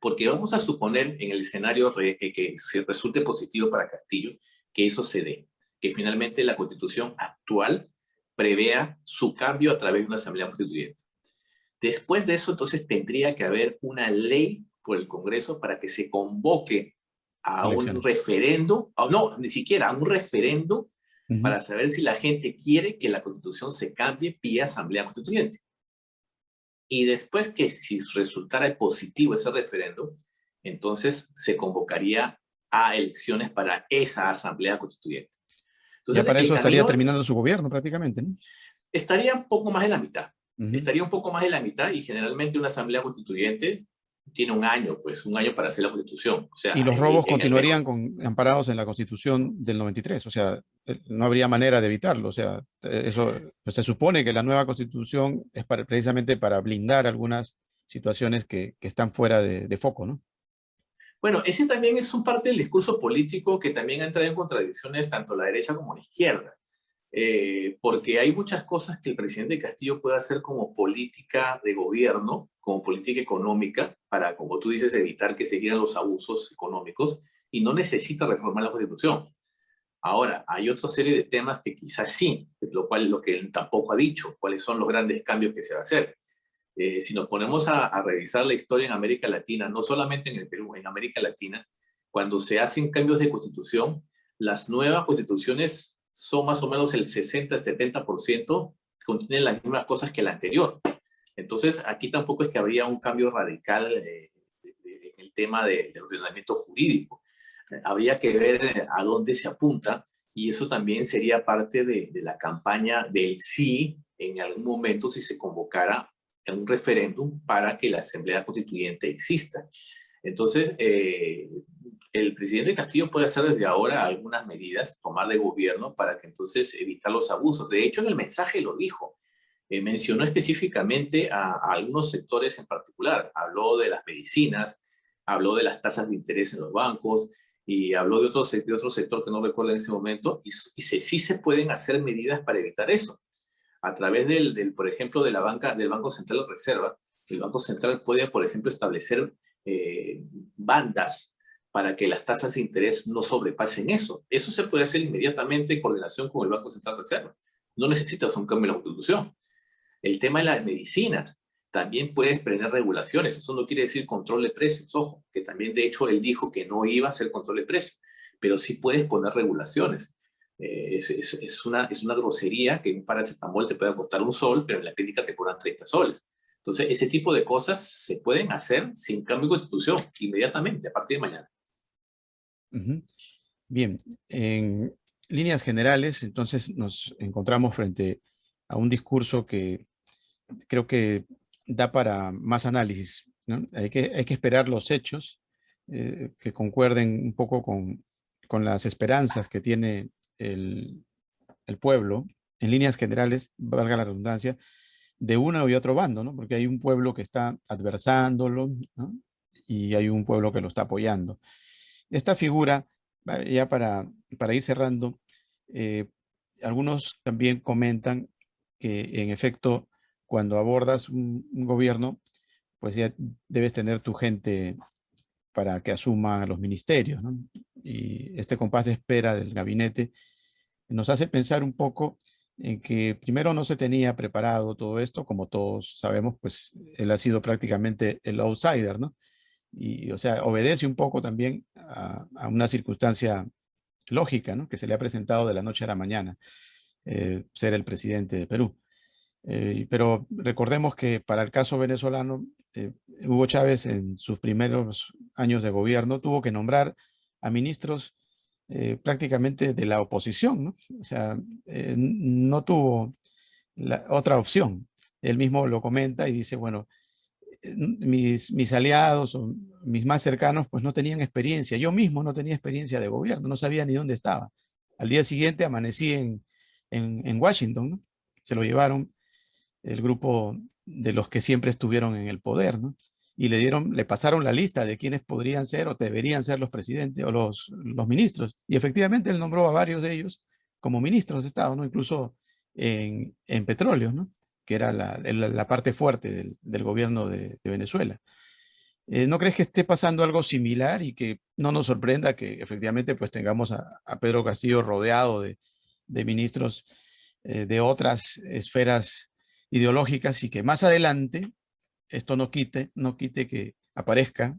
Porque vamos a suponer, en el escenario que se resulte positivo para Castillo, que eso se dé, que finalmente la Constitución actual prevea su cambio a través de una asamblea constituyente. Después de eso, entonces, tendría que haber una ley por el Congreso para que se convoque a un referéndum, o no, ni siquiera a un referéndum, para saber si la gente quiere que la Constitución se cambie vía Asamblea Constituyente. Y después que si resultara positivo ese referéndum, entonces se convocaría a elecciones para esa Asamblea Constituyente. Entonces, ya para eso estaría terminando su gobierno prácticamente, ¿no? Estaría un poco más de la mitad. Estaría un poco más de la mitad, y generalmente una Asamblea Constituyente tiene un año para hacer la Constitución. O sea, y los robos continuarían amparados en la Constitución del 93, o sea, no habría manera de evitarlo. O sea, eso se supone que la nueva Constitución es precisamente para blindar algunas situaciones que están fuera de foco, ¿no? Bueno, ese también es un parte del discurso político que también ha entrado en contradicciones tanto la derecha como la izquierda. Porque hay muchas cosas que el presidente Castillo puede hacer como política de gobierno, como política económica, para, como tú dices, evitar que se sigan los abusos económicos, y no necesita reformar la Constitución. Ahora, hay otra serie de temas que quizás sí, lo que él tampoco ha dicho, cuáles son los grandes cambios que se va a hacer. Si nos ponemos a revisar la historia en América Latina, no solamente en el Perú, en América Latina, cuando se hacen cambios de constitución, las nuevas constituciones son más o menos el 60-70%, contienen las mismas cosas que la anterior. Entonces, aquí tampoco es que habría un cambio radical en el tema del ordenamiento jurídico. Habría que ver a dónde se apunta, y eso también sería parte de la campaña del sí en algún momento, si se convocara un referéndum para que la Asamblea Constituyente exista. Entonces, el presidente Castillo puede hacer desde ahora algunas medidas, tomar de gobierno, para que entonces evitar los abusos. De hecho, en el mensaje lo dijo. Mencionó específicamente a algunos sectores en particular. Habló de las medicinas, habló de las tasas de interés en los bancos, y habló de otro sector que no recuerdo en ese momento, y sí se pueden hacer medidas para evitar eso. A través por ejemplo, del Banco Central de Reserva, el Banco Central puede, por ejemplo, establecer bandas para que las tasas de interés no sobrepasen eso. Eso se puede hacer inmediatamente en coordinación con el Banco Central de Reserva. No necesitas un cambio en la Constitución. El tema de las medicinas, también puedes prender regulaciones. Eso no quiere decir control de precios, ojo, que también de hecho él dijo que no iba a hacer control de precios, pero sí puedes poner regulaciones. Es una grosería que un paracetamol te puede costar $1, pero en la clínica te cobran 30 soles. Entonces, ese tipo de cosas se pueden hacer sin cambio de constitución, inmediatamente, a partir de mañana. Bien, en líneas generales, entonces nos encontramos frente a un discurso que creo que da para más análisis, ¿no? Hay que esperar los hechos que concuerden un poco con las esperanzas que tiene el pueblo en líneas generales, valga la redundancia, de uno y otro bando, ¿no? Porque hay un pueblo que está adversándolo, ¿no? Y hay un pueblo que lo está apoyando. Esta figura, ya para ir cerrando, eh, algunos también comentan que en efecto, cuando abordas un gobierno, pues ya debes tener tu gente para que asuman los ministerios, ¿no? Y este compás de espera del gabinete nos hace pensar un poco en que primero no se tenía preparado todo esto, como todos sabemos, pues él ha sido prácticamente el outsider, ¿no? Y, o sea, obedece un poco también a una circunstancia lógica, ¿no? Que se le ha presentado de la noche a la mañana, ser el presidente de Perú. Pero recordemos que para el caso venezolano, Hugo Chávez en sus primeros años de gobierno tuvo que nombrar a ministros prácticamente de la oposición, ¿no? O sea, no tuvo otra opción. Él mismo lo comenta y dice, bueno, mis aliados o mis más cercanos pues no tenían experiencia. Yo mismo no tenía experiencia de gobierno, no sabía ni dónde estaba. Al día siguiente amanecí en Washington, ¿no? Se lo llevaron el grupo de los que siempre estuvieron en el poder, ¿no? Y le pasaron la lista de quienes podrían ser o deberían ser los presidentes o los ministros. Y efectivamente él nombró a varios de ellos como ministros de Estado, ¿no? Incluso en petróleo, ¿no? Que era la parte fuerte del gobierno de Venezuela. ¿No crees que esté pasando algo similar y que no nos sorprenda que efectivamente pues tengamos a Pedro Castillo rodeado de ministros de otras esferas ideológicas y que más adelante esto no quite que aparezca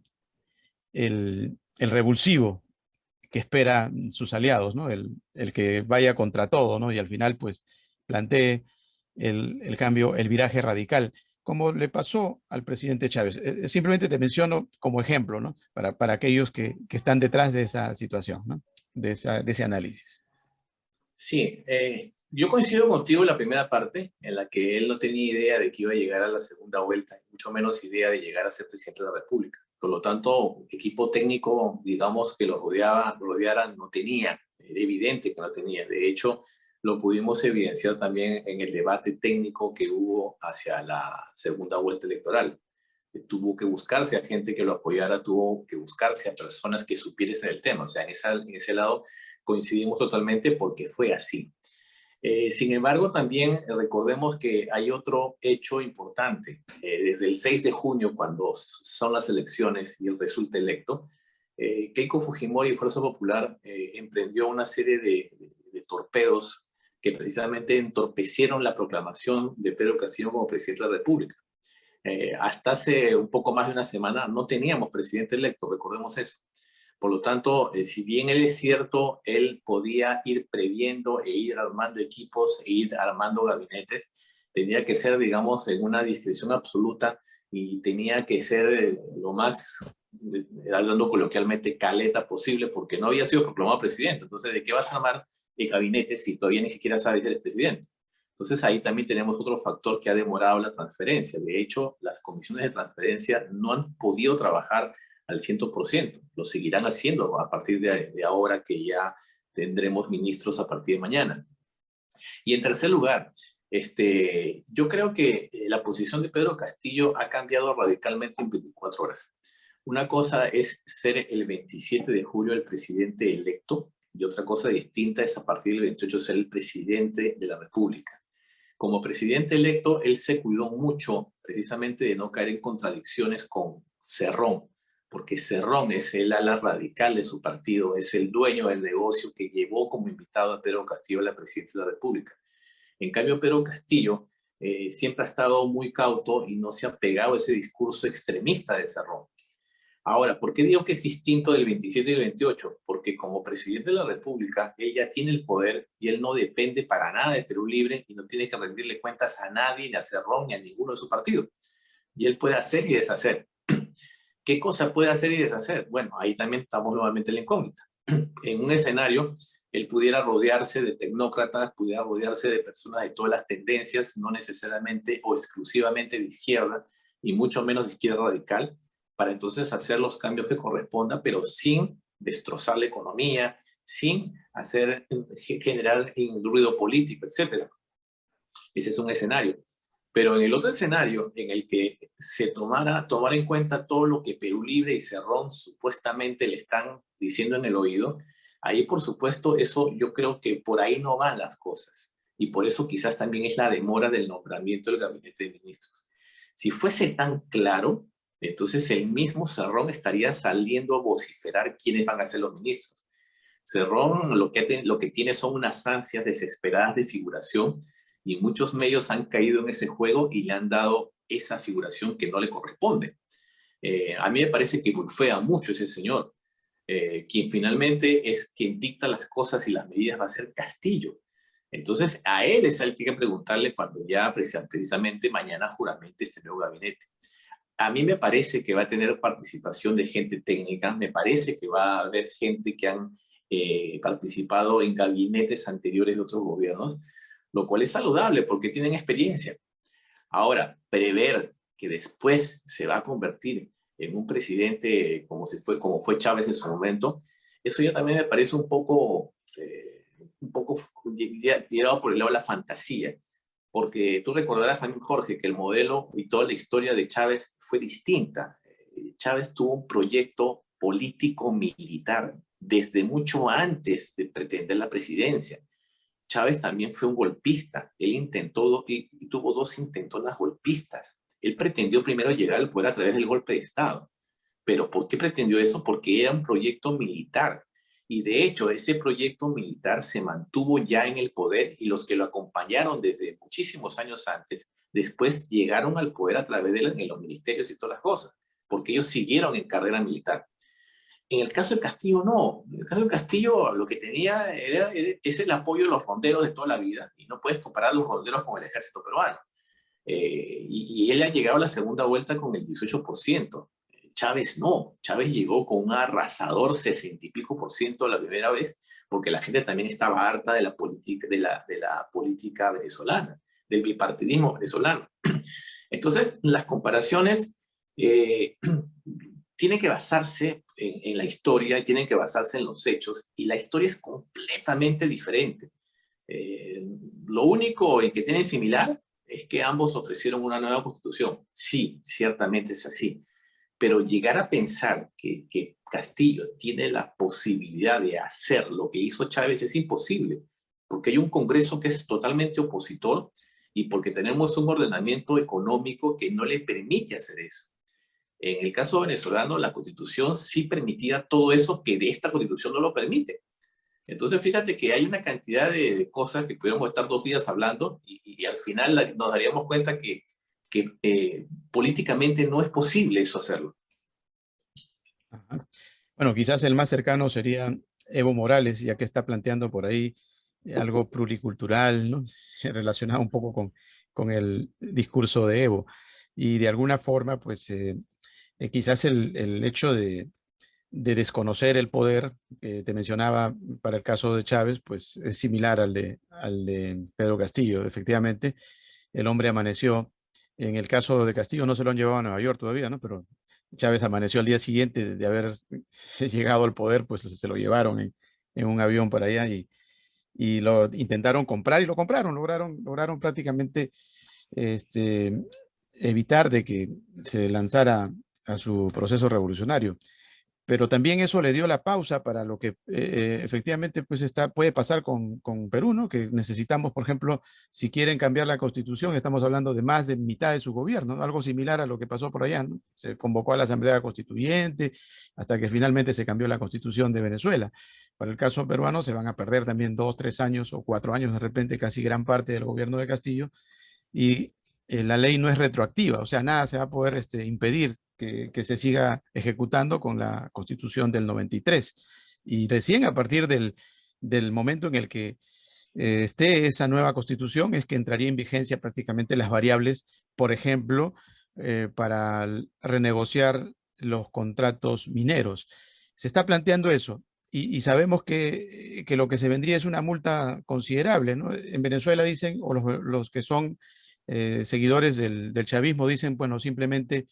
el revulsivo que esperan sus aliados, ¿no? El que vaya contra todo, ¿no? Y al final, pues, plantee el cambio, el viraje radical, como le pasó al presidente Chávez. Simplemente te menciono como ejemplo, ¿no? Para aquellos que están detrás de esa situación, ¿no? De ese análisis. Sí, yo coincido contigo en la primera parte, en la que él no tenía idea de que iba a llegar a la segunda vuelta, mucho menos idea de llegar a ser presidente de la República. Por lo tanto, equipo técnico, digamos, que rodeara, no tenía. Era evidente que no tenía. De hecho, lo pudimos evidenciar también en el debate técnico que hubo hacia la segunda vuelta electoral. Tuvo que buscarse a gente que lo apoyara, tuvo que buscarse a personas que supieran del tema. O sea, en ese lado coincidimos totalmente porque fue así. Sin embargo, también recordemos que hay otro hecho importante. Desde el 6 de junio, cuando son las elecciones y él resulta electo, Keiko Fujimori y Fuerza Popular emprendió una serie de torpedos que precisamente entorpecieron la proclamación de Pedro Castillo como presidente de la República. Hasta hace un poco más de una semana no teníamos presidente electo, recordemos eso. Por lo tanto, si bien él es cierto, él podía ir previendo e ir armando equipos e ir armando gabinetes, tenía que ser, digamos, en una discreción absoluta y tenía que ser lo más, hablando coloquialmente, caleta posible, porque no había sido proclamado presidente. Entonces, ¿de qué vas a armar el gabinete si todavía ni siquiera sabes que eres presidente? Entonces ahí también tenemos otro factor que ha demorado la transferencia. De hecho, las comisiones de transferencia no han podido trabajar al 100%. Lo seguirán haciendo a partir de ahora que ya tendremos ministros a partir de mañana. Y en tercer lugar, yo creo que la posición de Pedro Castillo ha cambiado radicalmente en 24 horas. Una cosa es ser el 27 de julio el presidente electo y otra cosa distinta es a partir del 28 ser el presidente de la República. Como presidente electo, él se cuidó mucho precisamente de no caer en contradicciones con Cerrón, porque Cerrón es el ala radical de su partido, es el dueño del negocio que llevó como invitado a Pedro Castillo a la presidencia de la República. En cambio, Pedro Castillo siempre ha estado muy cauto y no se ha pegado a ese discurso extremista de Cerrón. Ahora, ¿por qué digo que es distinto del 27 y el 28? Porque como presidente de la República, él ya tiene el poder y él no depende para nada de Perú Libre y no tiene que rendirle cuentas a nadie, ni a Cerrón, ni a ninguno de su partido. Y él puede hacer y deshacer. ¿Qué cosa puede hacer y deshacer? Bueno, ahí también estamos nuevamente en la incógnita. En un escenario, él pudiera rodearse de tecnócratas, pudiera rodearse de personas de todas las tendencias, no necesariamente o exclusivamente de izquierda, y mucho menos de izquierda radical, para entonces hacer los cambios que correspondan, pero sin destrozar la economía, sin generar ruido político, etcétera. Ese es un escenario. Pero en el otro escenario, en el que se tomar en cuenta todo lo que Perú Libre y Cerrón supuestamente le están diciendo en el oído, ahí por supuesto eso yo creo que por ahí no van las cosas. Y por eso quizás también es la demora del nombramiento del gabinete de ministros. Si fuese tan claro, entonces el mismo Cerrón estaría saliendo a vociferar quiénes van a ser los ministros. Cerrón lo que tiene son unas ansias desesperadas de figuración y muchos medios han caído en ese juego y le han dado esa figuración que no le corresponde. A mí me parece que bulfea mucho ese señor. Quien finalmente es quien dicta las cosas y las medidas va a ser Castillo. Entonces, a él es al que hay que preguntarle cuando ya precisamente mañana juramente este nuevo gabinete. A mí me parece que va a tener participación de gente técnica, me parece que va a haber gente que han participado en gabinetes anteriores de otros gobiernos, lo cual es saludable porque tienen experiencia. Ahora, prever que después se va a convertir en un presidente como fue Chávez en su momento, eso ya también me parece un poco tirado por el lado de la fantasía. Porque tú recordarás también, Jorge, que el modelo y toda la historia de Chávez fue distinta. Chávez tuvo un proyecto político-militar desde mucho antes de pretender la presidencia. Chávez también fue un golpista. Él intentó y tuvo dos intentonas golpistas. Él pretendió primero llegar al poder a través del golpe de Estado. ¿Pero por qué pretendió eso? Porque era un proyecto militar. Y de hecho, ese proyecto militar se mantuvo ya en el poder y los que lo acompañaron desde muchísimos años antes, después llegaron al poder a través de los ministerios y todas las cosas, porque ellos siguieron en carrera militar. En el caso de Castillo, no. En el caso de Castillo, lo que tenía es el apoyo de los ronderos de toda la vida, y no puedes comparar los ronderos con el ejército peruano. Y él ha llegado a la segunda vuelta con el 18%. Chávez no. Chávez llegó con un arrasador 60 y pico por ciento la primera vez, porque la gente también estaba harta de la política, de la política venezolana, del bipartidismo venezolano. Entonces, las comparaciones tienen que basarse en la historia y tienen que basarse en los hechos, y la historia es completamente diferente. Lo único en que tienen similar es que ambos ofrecieron una nueva constitución. Sí, ciertamente es así. Pero llegar a pensar que Castillo tiene la posibilidad de hacer lo que hizo Chávez es imposible, porque hay un Congreso que es totalmente opositor y porque tenemos un ordenamiento económico que no le permite hacer eso. En el caso venezolano, la Constitución sí permitía todo eso que de esta Constitución no lo permite. Entonces, fíjate que hay una cantidad de cosas que podemos estar 2 días hablando y al final nos daríamos cuenta que políticamente no es posible eso hacerlo. Ajá. Bueno, quizás el más cercano sería Evo Morales, ya que está planteando por ahí algo pluricultural, ¿no? Relacionado un poco con el discurso de Evo. Y de alguna forma, pues quizás el hecho de desconocer el poder que te mencionaba para el caso de Chávez, pues es similar al de Pedro Castillo. Efectivamente, el hombre amaneció. En el caso de Castillo no se lo han llevado a Nueva York todavía, ¿no? Pero Chávez amaneció al día siguiente de haber llegado al poder, pues se lo llevaron en un avión para allá y lo intentaron comprar y lo compraron, lograron prácticamente evitar de que se lanzara a su proceso revolucionario. Pero también eso le dio la pausa para lo que efectivamente pues puede pasar con Perú, ¿no? Que necesitamos, por ejemplo, si quieren cambiar la constitución, estamos hablando de más de mitad de su gobierno, ¿no? Algo similar a lo que pasó por allá, ¿no? Se convocó a la Asamblea Constituyente hasta que finalmente se cambió la constitución de Venezuela. Para el caso peruano se van a perder también 2, 3 años o 4 años, de repente casi gran parte del gobierno de Castillo, y la ley no es retroactiva, o sea, nada se va a poder impedir que se siga ejecutando con la Constitución del 93. Y recién a partir del momento en el que esté esa nueva Constitución es que entraría en vigencia prácticamente las variables, por ejemplo, para renegociar los contratos mineros. Se está planteando eso. Y sabemos que lo que se vendría es una multa considerable, ¿no? En Venezuela dicen, o los que son seguidores del chavismo dicen, bueno, simplemente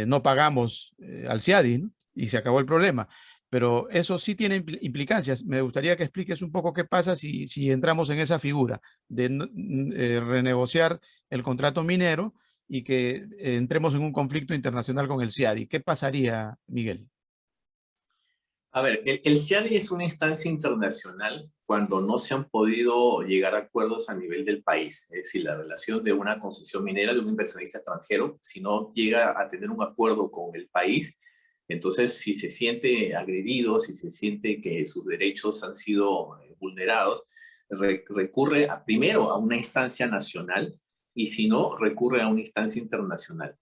no pagamos al CIADI, ¿no? Y se acabó el problema. pero eso sí tiene implicancias. Me gustaría que expliques un poco qué pasa si entramos en esa figura de renegociar el contrato minero y que entremos en un conflicto internacional con el CIADI. ¿Qué pasaría, Miguel? A ver, el CIADI es una instancia internacional cuando no se han podido llegar a acuerdos a nivel del país. Es decir, la relación de una concesión minera de un inversionista extranjero, si no llega a tener un acuerdo con el país, entonces si se siente agredido, si se siente que sus derechos han sido vulnerados, recurre primero a una instancia nacional y si no, recurre a una instancia internacional.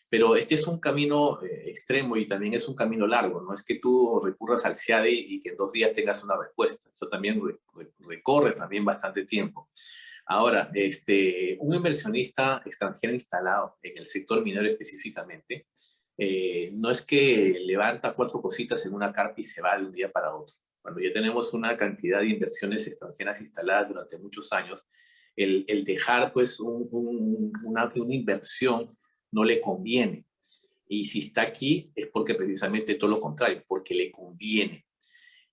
Pero este es un camino extremo y también es un camino largo. No es que tú recurras al CIADI y que en 2 días tengas una respuesta. Eso también recorre también bastante tiempo. Ahora, un inversionista extranjero instalado en el sector minero específicamente, no es que levanta 4 cositas en una carpa y se va de un día para otro. Cuando ya tenemos una cantidad de inversiones extranjeras instaladas durante muchos años, el dejar pues una inversión no le conviene. Y si está aquí es porque precisamente todo lo contrario, porque le conviene.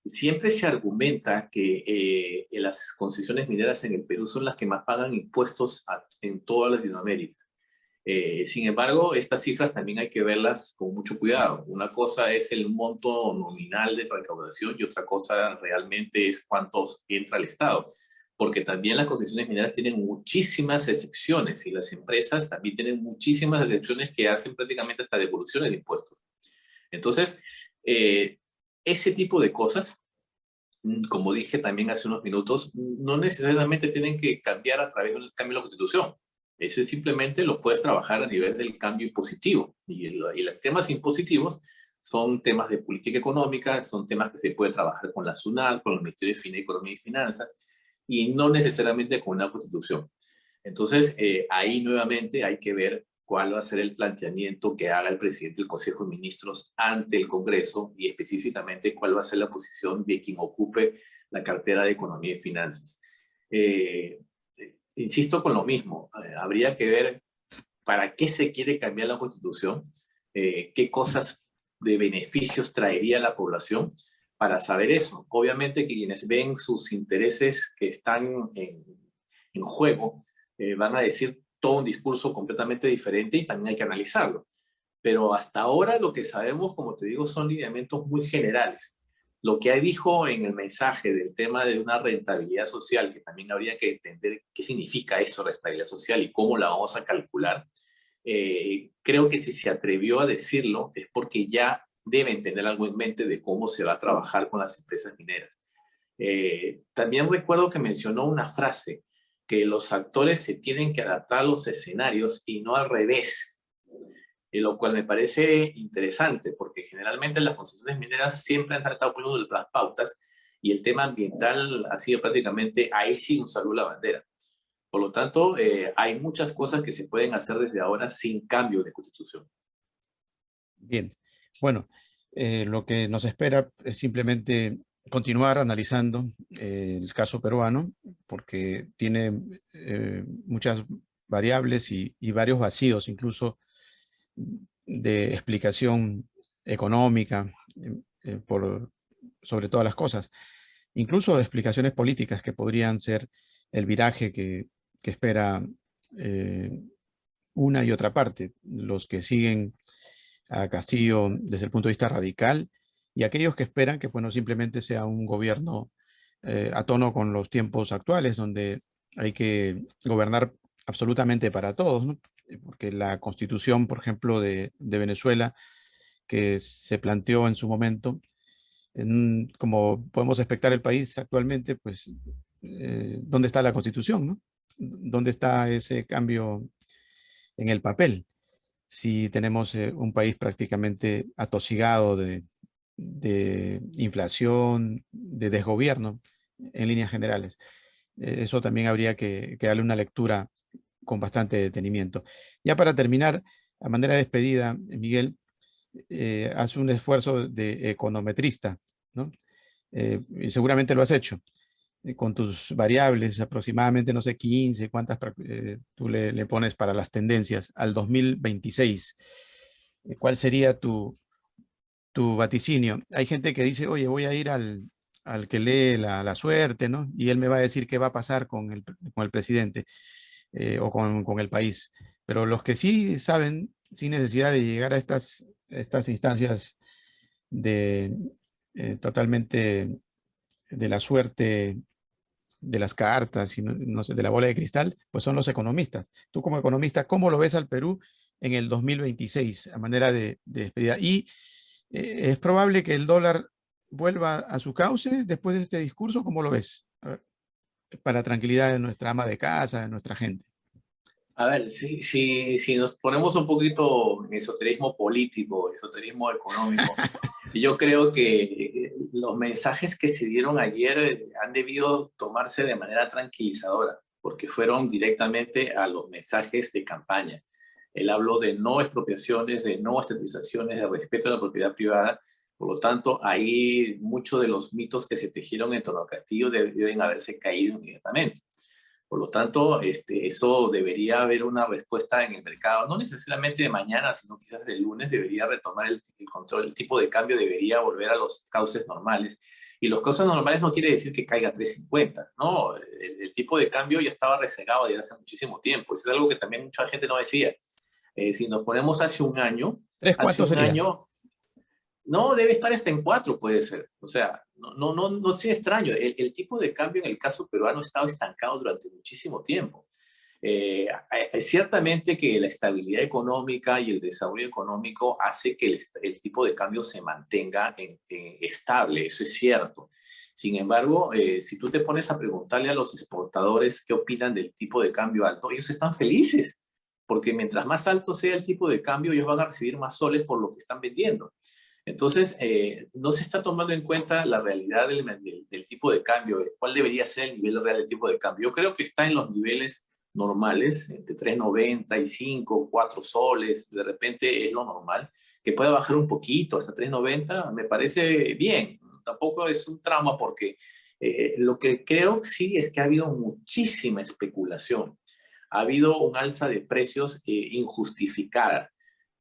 Siempre se argumenta que las concesiones mineras en el Perú son las que más pagan impuestos en toda Latinoamérica. Sin embargo, estas cifras también hay que verlas con mucho cuidado. Una cosa es el monto nominal de recaudación y otra cosa realmente es cuántos entra al Estado, porque también las concesiones mineras tienen muchísimas excepciones y las empresas también tienen muchísimas excepciones que hacen prácticamente hasta devoluciones de impuestos. Entonces, ese tipo de cosas, como dije también hace unos minutos, no necesariamente tienen que cambiar a través del cambio de la Constitución. Eso simplemente lo puedes trabajar a nivel del cambio impositivo. Y los temas impositivos son temas de política económica, son temas que se puede trabajar con la SUNAT, con el Ministerio de Economía y Finanzas, y no necesariamente con una Constitución. Entonces, ahí nuevamente hay que ver cuál va a ser el planteamiento que haga el presidente del Consejo de Ministros ante el Congreso y específicamente cuál va a ser la posición de quien ocupe la cartera de Economía y Finanzas. Insisto con lo mismo, habría que ver para qué se quiere cambiar la Constitución, qué cosas de beneficios traería a la población para saber eso. Obviamente que quienes ven sus intereses que están en juego van a decir todo un discurso completamente diferente y también hay que analizarlo. Pero hasta ahora lo que sabemos, como te digo, son lineamientos muy generales. Lo que dijo en el mensaje del tema de una rentabilidad social, que también habría que entender qué significa eso, rentabilidad social, y cómo la vamos a calcular, creo que si se atrevió a decirlo es porque ya deben tener algo en mente de cómo se va a trabajar con las empresas mineras. También recuerdo que mencionó una frase, que los actores se tienen que adaptar a los escenarios y no al revés, lo cual me parece interesante porque generalmente las concesiones mineras siempre han tratado con uno de las pautas y el tema ambiental ha sido prácticamente ahí sí un saludo a la bandera. Por lo tanto, hay muchas cosas que se pueden hacer desde ahora sin cambio de constitución. Bien, bueno, lo que nos espera es simplemente continuar analizando el caso peruano, porque tiene muchas variables y varios vacíos, incluso de explicación económica, por, sobre todas las cosas, incluso de explicaciones políticas que podrían ser el viraje que espera eh, una y otra parte, los que siguen a Castillo desde el punto de vista radical y aquellos que esperan que bueno, simplemente sea un gobierno a tono con los tiempos actuales, donde hay que gobernar absolutamente para todos, ¿no? Porque la constitución, por ejemplo, de Venezuela, que se planteó en su momento, como podemos expectar el país actualmente, pues, ¿dónde está la constitución, no? ¿Dónde está ese cambio en el papel? Si tenemos un país prácticamente atosigado de inflación, de desgobierno, en líneas generales. Eso también habría que darle una lectura con bastante detenimiento. Ya para terminar, a manera de despedida, Miguel, haz un esfuerzo de econometrista, ¿no? Y seguramente lo has hecho con tus variables, aproximadamente, no sé, 15, cuántas tú le pones para las tendencias al 2026. ¿Cuál sería tu vaticinio. Hay gente que dice, oye, voy a ir al que lee la suerte, ¿no? Y él me va a decir qué va a pasar con el presidente o con el país. Pero los que sí saben, sin necesidad de llegar a estas instancias de totalmente de la suerte de las cartas y no sé, de la bola de cristal, pues son los economistas. Tú como economista, ¿cómo lo ves al Perú en el 2026 a manera de despedida? Y es probable que el dólar vuelva a su cauce después de este discurso, ¿cómo lo ves? A ver, para tranquilidad de nuestra ama de casa, de nuestra gente. A ver, si nos ponemos un poquito en esoterismo político, esoterismo económico, yo creo que los mensajes que se dieron ayer han debido tomarse de manera tranquilizadora, porque fueron directamente a los mensajes de campaña. Él habló de no expropiaciones, de no estatizaciones, de respeto a la propiedad privada. Por lo tanto, ahí muchos de los mitos que se tejieron en torno al Castillo deben haberse caído inmediatamente. Por lo tanto, eso debería haber una respuesta en el mercado, no necesariamente de mañana, sino quizás el lunes debería retomar el control, el tipo de cambio debería volver a los cauces normales. Y los cauces normales no quiere decir que caiga a 3.50, ¿no? El tipo de cambio ya estaba rezagado desde hace muchísimo tiempo. Eso es algo que también mucha gente no decía. Si nos ponemos ¿Tres hace cuánto un sería? año no, debe estar hasta en 4, puede ser. O sea, no sea extraño. El tipo de cambio en el caso peruano ha estado estancado durante muchísimo tiempo. Ciertamente que la estabilidad económica y el desarrollo económico hace que el tipo de cambio se mantenga estable, eso es cierto. Sin embargo, si tú te pones a preguntarle a los exportadores qué opinan del tipo de cambio alto, ellos están felices, porque mientras más alto sea el tipo de cambio, ellos van a recibir más soles por lo que están vendiendo. Entonces, no se está tomando en cuenta la realidad del tipo de cambio, cuál debería ser el nivel real del tipo de cambio. Yo creo que está en los niveles normales, entre 3.95, 4 soles, de repente es lo normal. Que pueda bajar un poquito hasta 3.90, me parece bien. Tampoco es un trauma porque lo que creo sí es que ha habido muchísima especulación. Ha habido un alza de precios injustificada.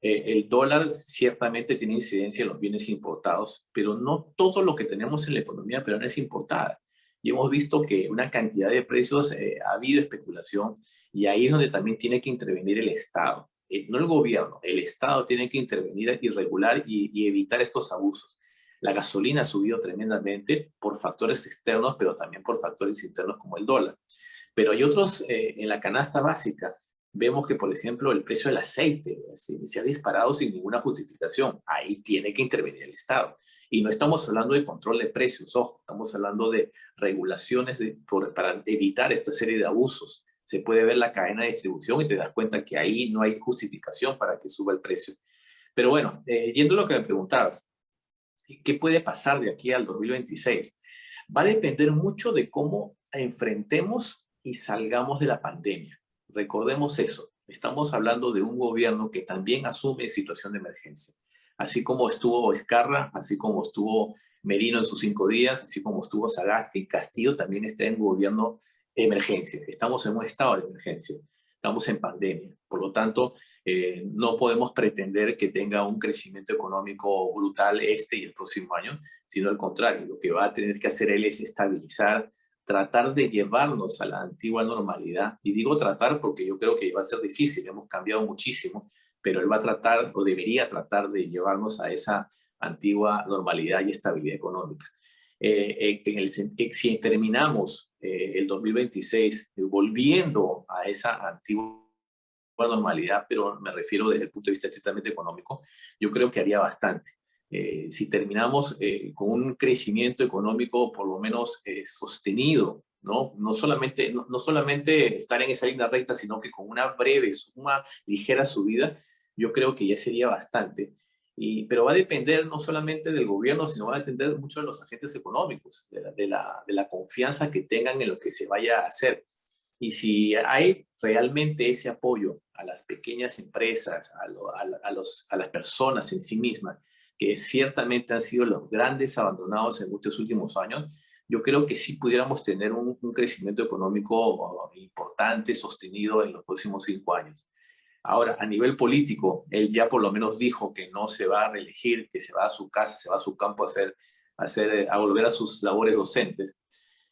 El dólar ciertamente tiene incidencia en los bienes importados, pero no todo lo que tenemos en la economía peruana es importada. Y hemos visto que una cantidad de precios ha habido especulación y ahí es donde también tiene que intervenir el Estado. No el gobierno, el Estado tiene que intervenir y regular y evitar estos abusos. La gasolina ha subido tremendamente por factores externos, pero también por factores internos como el dólar. Pero hay otros en la canasta básica. Vemos que, por ejemplo, el precio del aceite se ha disparado sin ninguna justificación. Ahí tiene que intervenir el Estado. Y no estamos hablando de control de precios, ojo, estamos hablando de regulaciones para evitar esta serie de abusos. Se puede ver la cadena de distribución y te das cuenta que ahí no hay justificación para que suba el precio. Pero bueno, yendo a lo que me preguntabas, ¿qué puede pasar de aquí al 2026? Va a depender mucho de cómo enfrentemos y salgamos de la pandemia. Recordemos eso. Estamos hablando de un gobierno que también asume situación de emergencia. Así como estuvo Vizcarra, así como estuvo Merino en sus 5 días, así como estuvo Sagasti, Castillo también está en gobierno de emergencia. Estamos en un estado de emergencia. Estamos en pandemia. Por lo tanto, no podemos pretender que tenga un crecimiento económico brutal este y el próximo año, sino al contrario, lo que va a tener que hacer él es estabilizar, tratar de llevarnos a la antigua normalidad. Y digo tratar porque yo creo que va a ser difícil, hemos cambiado muchísimo, pero él va a tratar o debería tratar de llevarnos a esa antigua normalidad y estabilidad económica. Si terminamos el 2026 volviendo a esa antigua normalidad, pero me refiero desde el punto de vista estrictamente económico, yo creo que haría bastante. Si terminamos con un crecimiento económico por lo menos sostenido, ¿no? No solamente estar en esa línea recta, sino que con una ligera subida, yo creo que ya sería bastante. Pero va a depender no solamente del gobierno, sino va a depender mucho de los agentes económicos, de la confianza que tengan en lo que se vaya a hacer. Y si hay realmente ese apoyo a las pequeñas empresas, a las personas en sí mismas, que ciertamente han sido los grandes abandonados en muchos últimos años, yo creo que sí pudiéramos tener un crecimiento económico importante, sostenido en los próximos 5 años. Ahora, a nivel político, él ya por lo menos dijo que no se va a reelegir, que se va a su casa, se va a su campo a volver a sus labores docentes.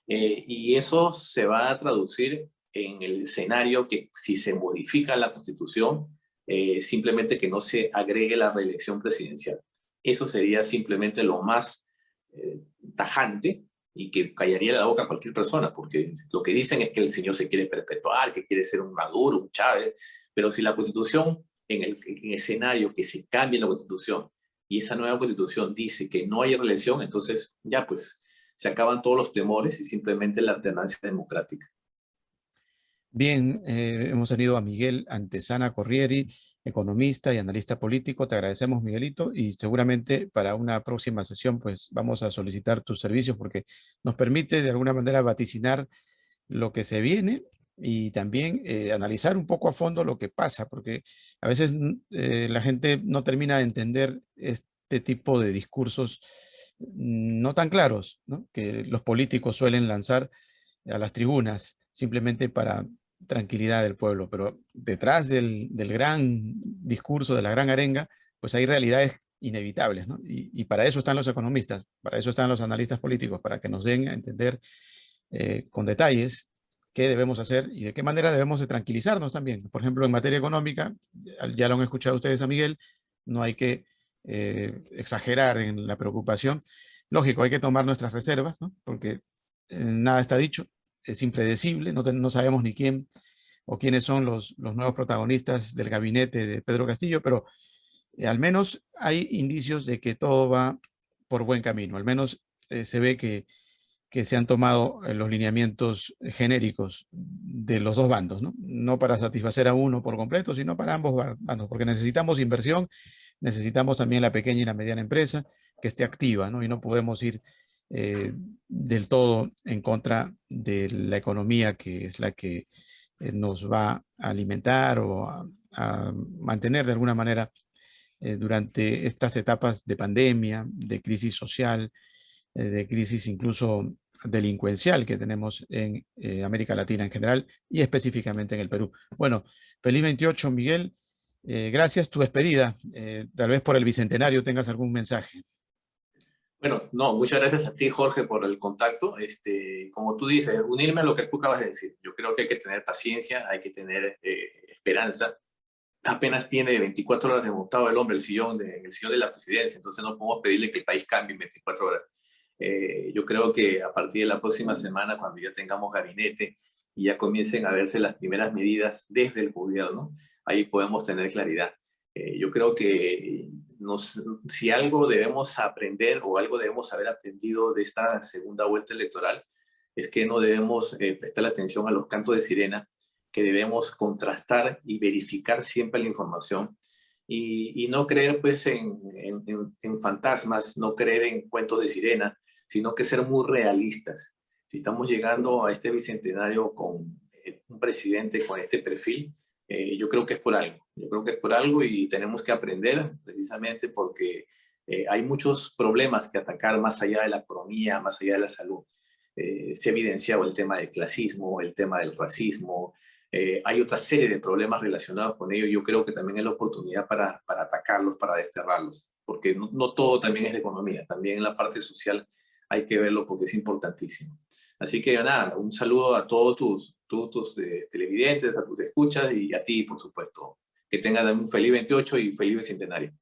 Y eso se va a traducir en el escenario que si se modifica la Constitución, simplemente que no se agregue la reelección presidencial. Eso sería simplemente lo más tajante y que callaría la boca a cualquier persona, porque lo que dicen es que el señor se quiere perpetuar, que quiere ser un Maduro, un Chávez, pero si la Constitución, en el escenario que se cambie la Constitución y esa nueva Constitución dice que no hay reelección, entonces ya pues se acaban todos los temores y simplemente la alternancia democrática. Bien, hemos tenido a Miguel Antesana Corrieri, economista y analista político. Te agradecemos, Miguelito, y seguramente para una próxima sesión pues vamos a solicitar tus servicios porque nos permite de alguna manera vaticinar lo que se viene y también analizar un poco a fondo lo que pasa, porque a veces la gente no termina de entender este tipo de discursos no tan claros, ¿no?, que los políticos suelen lanzar a las tribunas simplemente para tranquilidad del pueblo, pero detrás del gran discurso, de la gran arenga, pues hay realidades inevitables, ¿no? Y para eso están los economistas, para eso están los analistas políticos, para que nos den a entender con detalles qué debemos hacer y de qué manera debemos de tranquilizarnos también. Por ejemplo, en materia económica, ya lo han escuchado ustedes a Miguel, no hay que exagerar en la preocupación. Lógico, hay que tomar nuestras reservas, ¿no?, porque nada está dicho, es impredecible, no sabemos ni quién o quiénes son los nuevos protagonistas del gabinete de Pedro Castillo, pero al menos hay indicios de que todo va por buen camino. Al menos se ve que se han tomado los lineamientos genéricos de los dos bandos, ¿no? No para satisfacer a uno por completo, sino para ambos bandos, porque necesitamos inversión, necesitamos también la pequeña y la mediana empresa que esté activa, ¿no? Y no podemos ir del todo en contra de la economía, que es la que nos va a alimentar o a mantener de alguna manera durante estas etapas de pandemia, de crisis social, de crisis incluso delincuencial que tenemos en América Latina en general y específicamente en el Perú. Bueno, feliz 28, Miguel. Gracias. Tu despedida. Tal vez por el Bicentenario tengas algún mensaje. Bueno, no, muchas gracias a ti, Jorge, por el contacto. Como tú dices, unirme a lo que tú acabas de decir. Yo creo que hay que tener paciencia, hay que tener esperanza. Apenas tiene 24 horas desmontado el hombre en el sillón de la presidencia, entonces no podemos pedirle que el país cambie en 24 horas. Yo creo que a partir de la próxima semana, cuando ya tengamos gabinete y ya comiencen a verse las primeras medidas desde el gobierno, ahí podemos tener claridad. Yo creo que si algo debemos aprender o algo debemos haber aprendido de esta segunda vuelta electoral, es que no debemos prestar atención a los cantos de sirena, que debemos contrastar y verificar siempre la información y no creer pues en fantasmas, no creer en cuentos de sirena, sino que ser muy realistas. Si estamos llegando a este bicentenario con un presidente con este perfil, yo creo que es por algo. Yo creo que es por algo y tenemos que aprender precisamente porque hay muchos problemas que atacar más allá de la economía, más allá de la salud. Se ha evidenciado el tema del clasismo, el tema del racismo. Hay otra serie de problemas relacionados con ello. Yo creo que también es la oportunidad para atacarlos, para desterrarlos, porque no todo también es de economía, también en la parte social hay que verlo porque es importantísimo. Así que nada, un saludo a todos tus televidentes, a tus escuchas y a ti, por supuesto. Que tengan un feliz 28 y feliz bicentenario.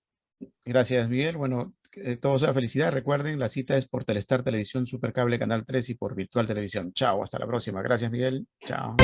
Gracias, Miguel. Bueno, todo sea felicidad. Recuerden, la cita es por Telestar Televisión Supercable Canal 3 y por Virtual Televisión. Chao, hasta la próxima. Gracias, Miguel. Chao.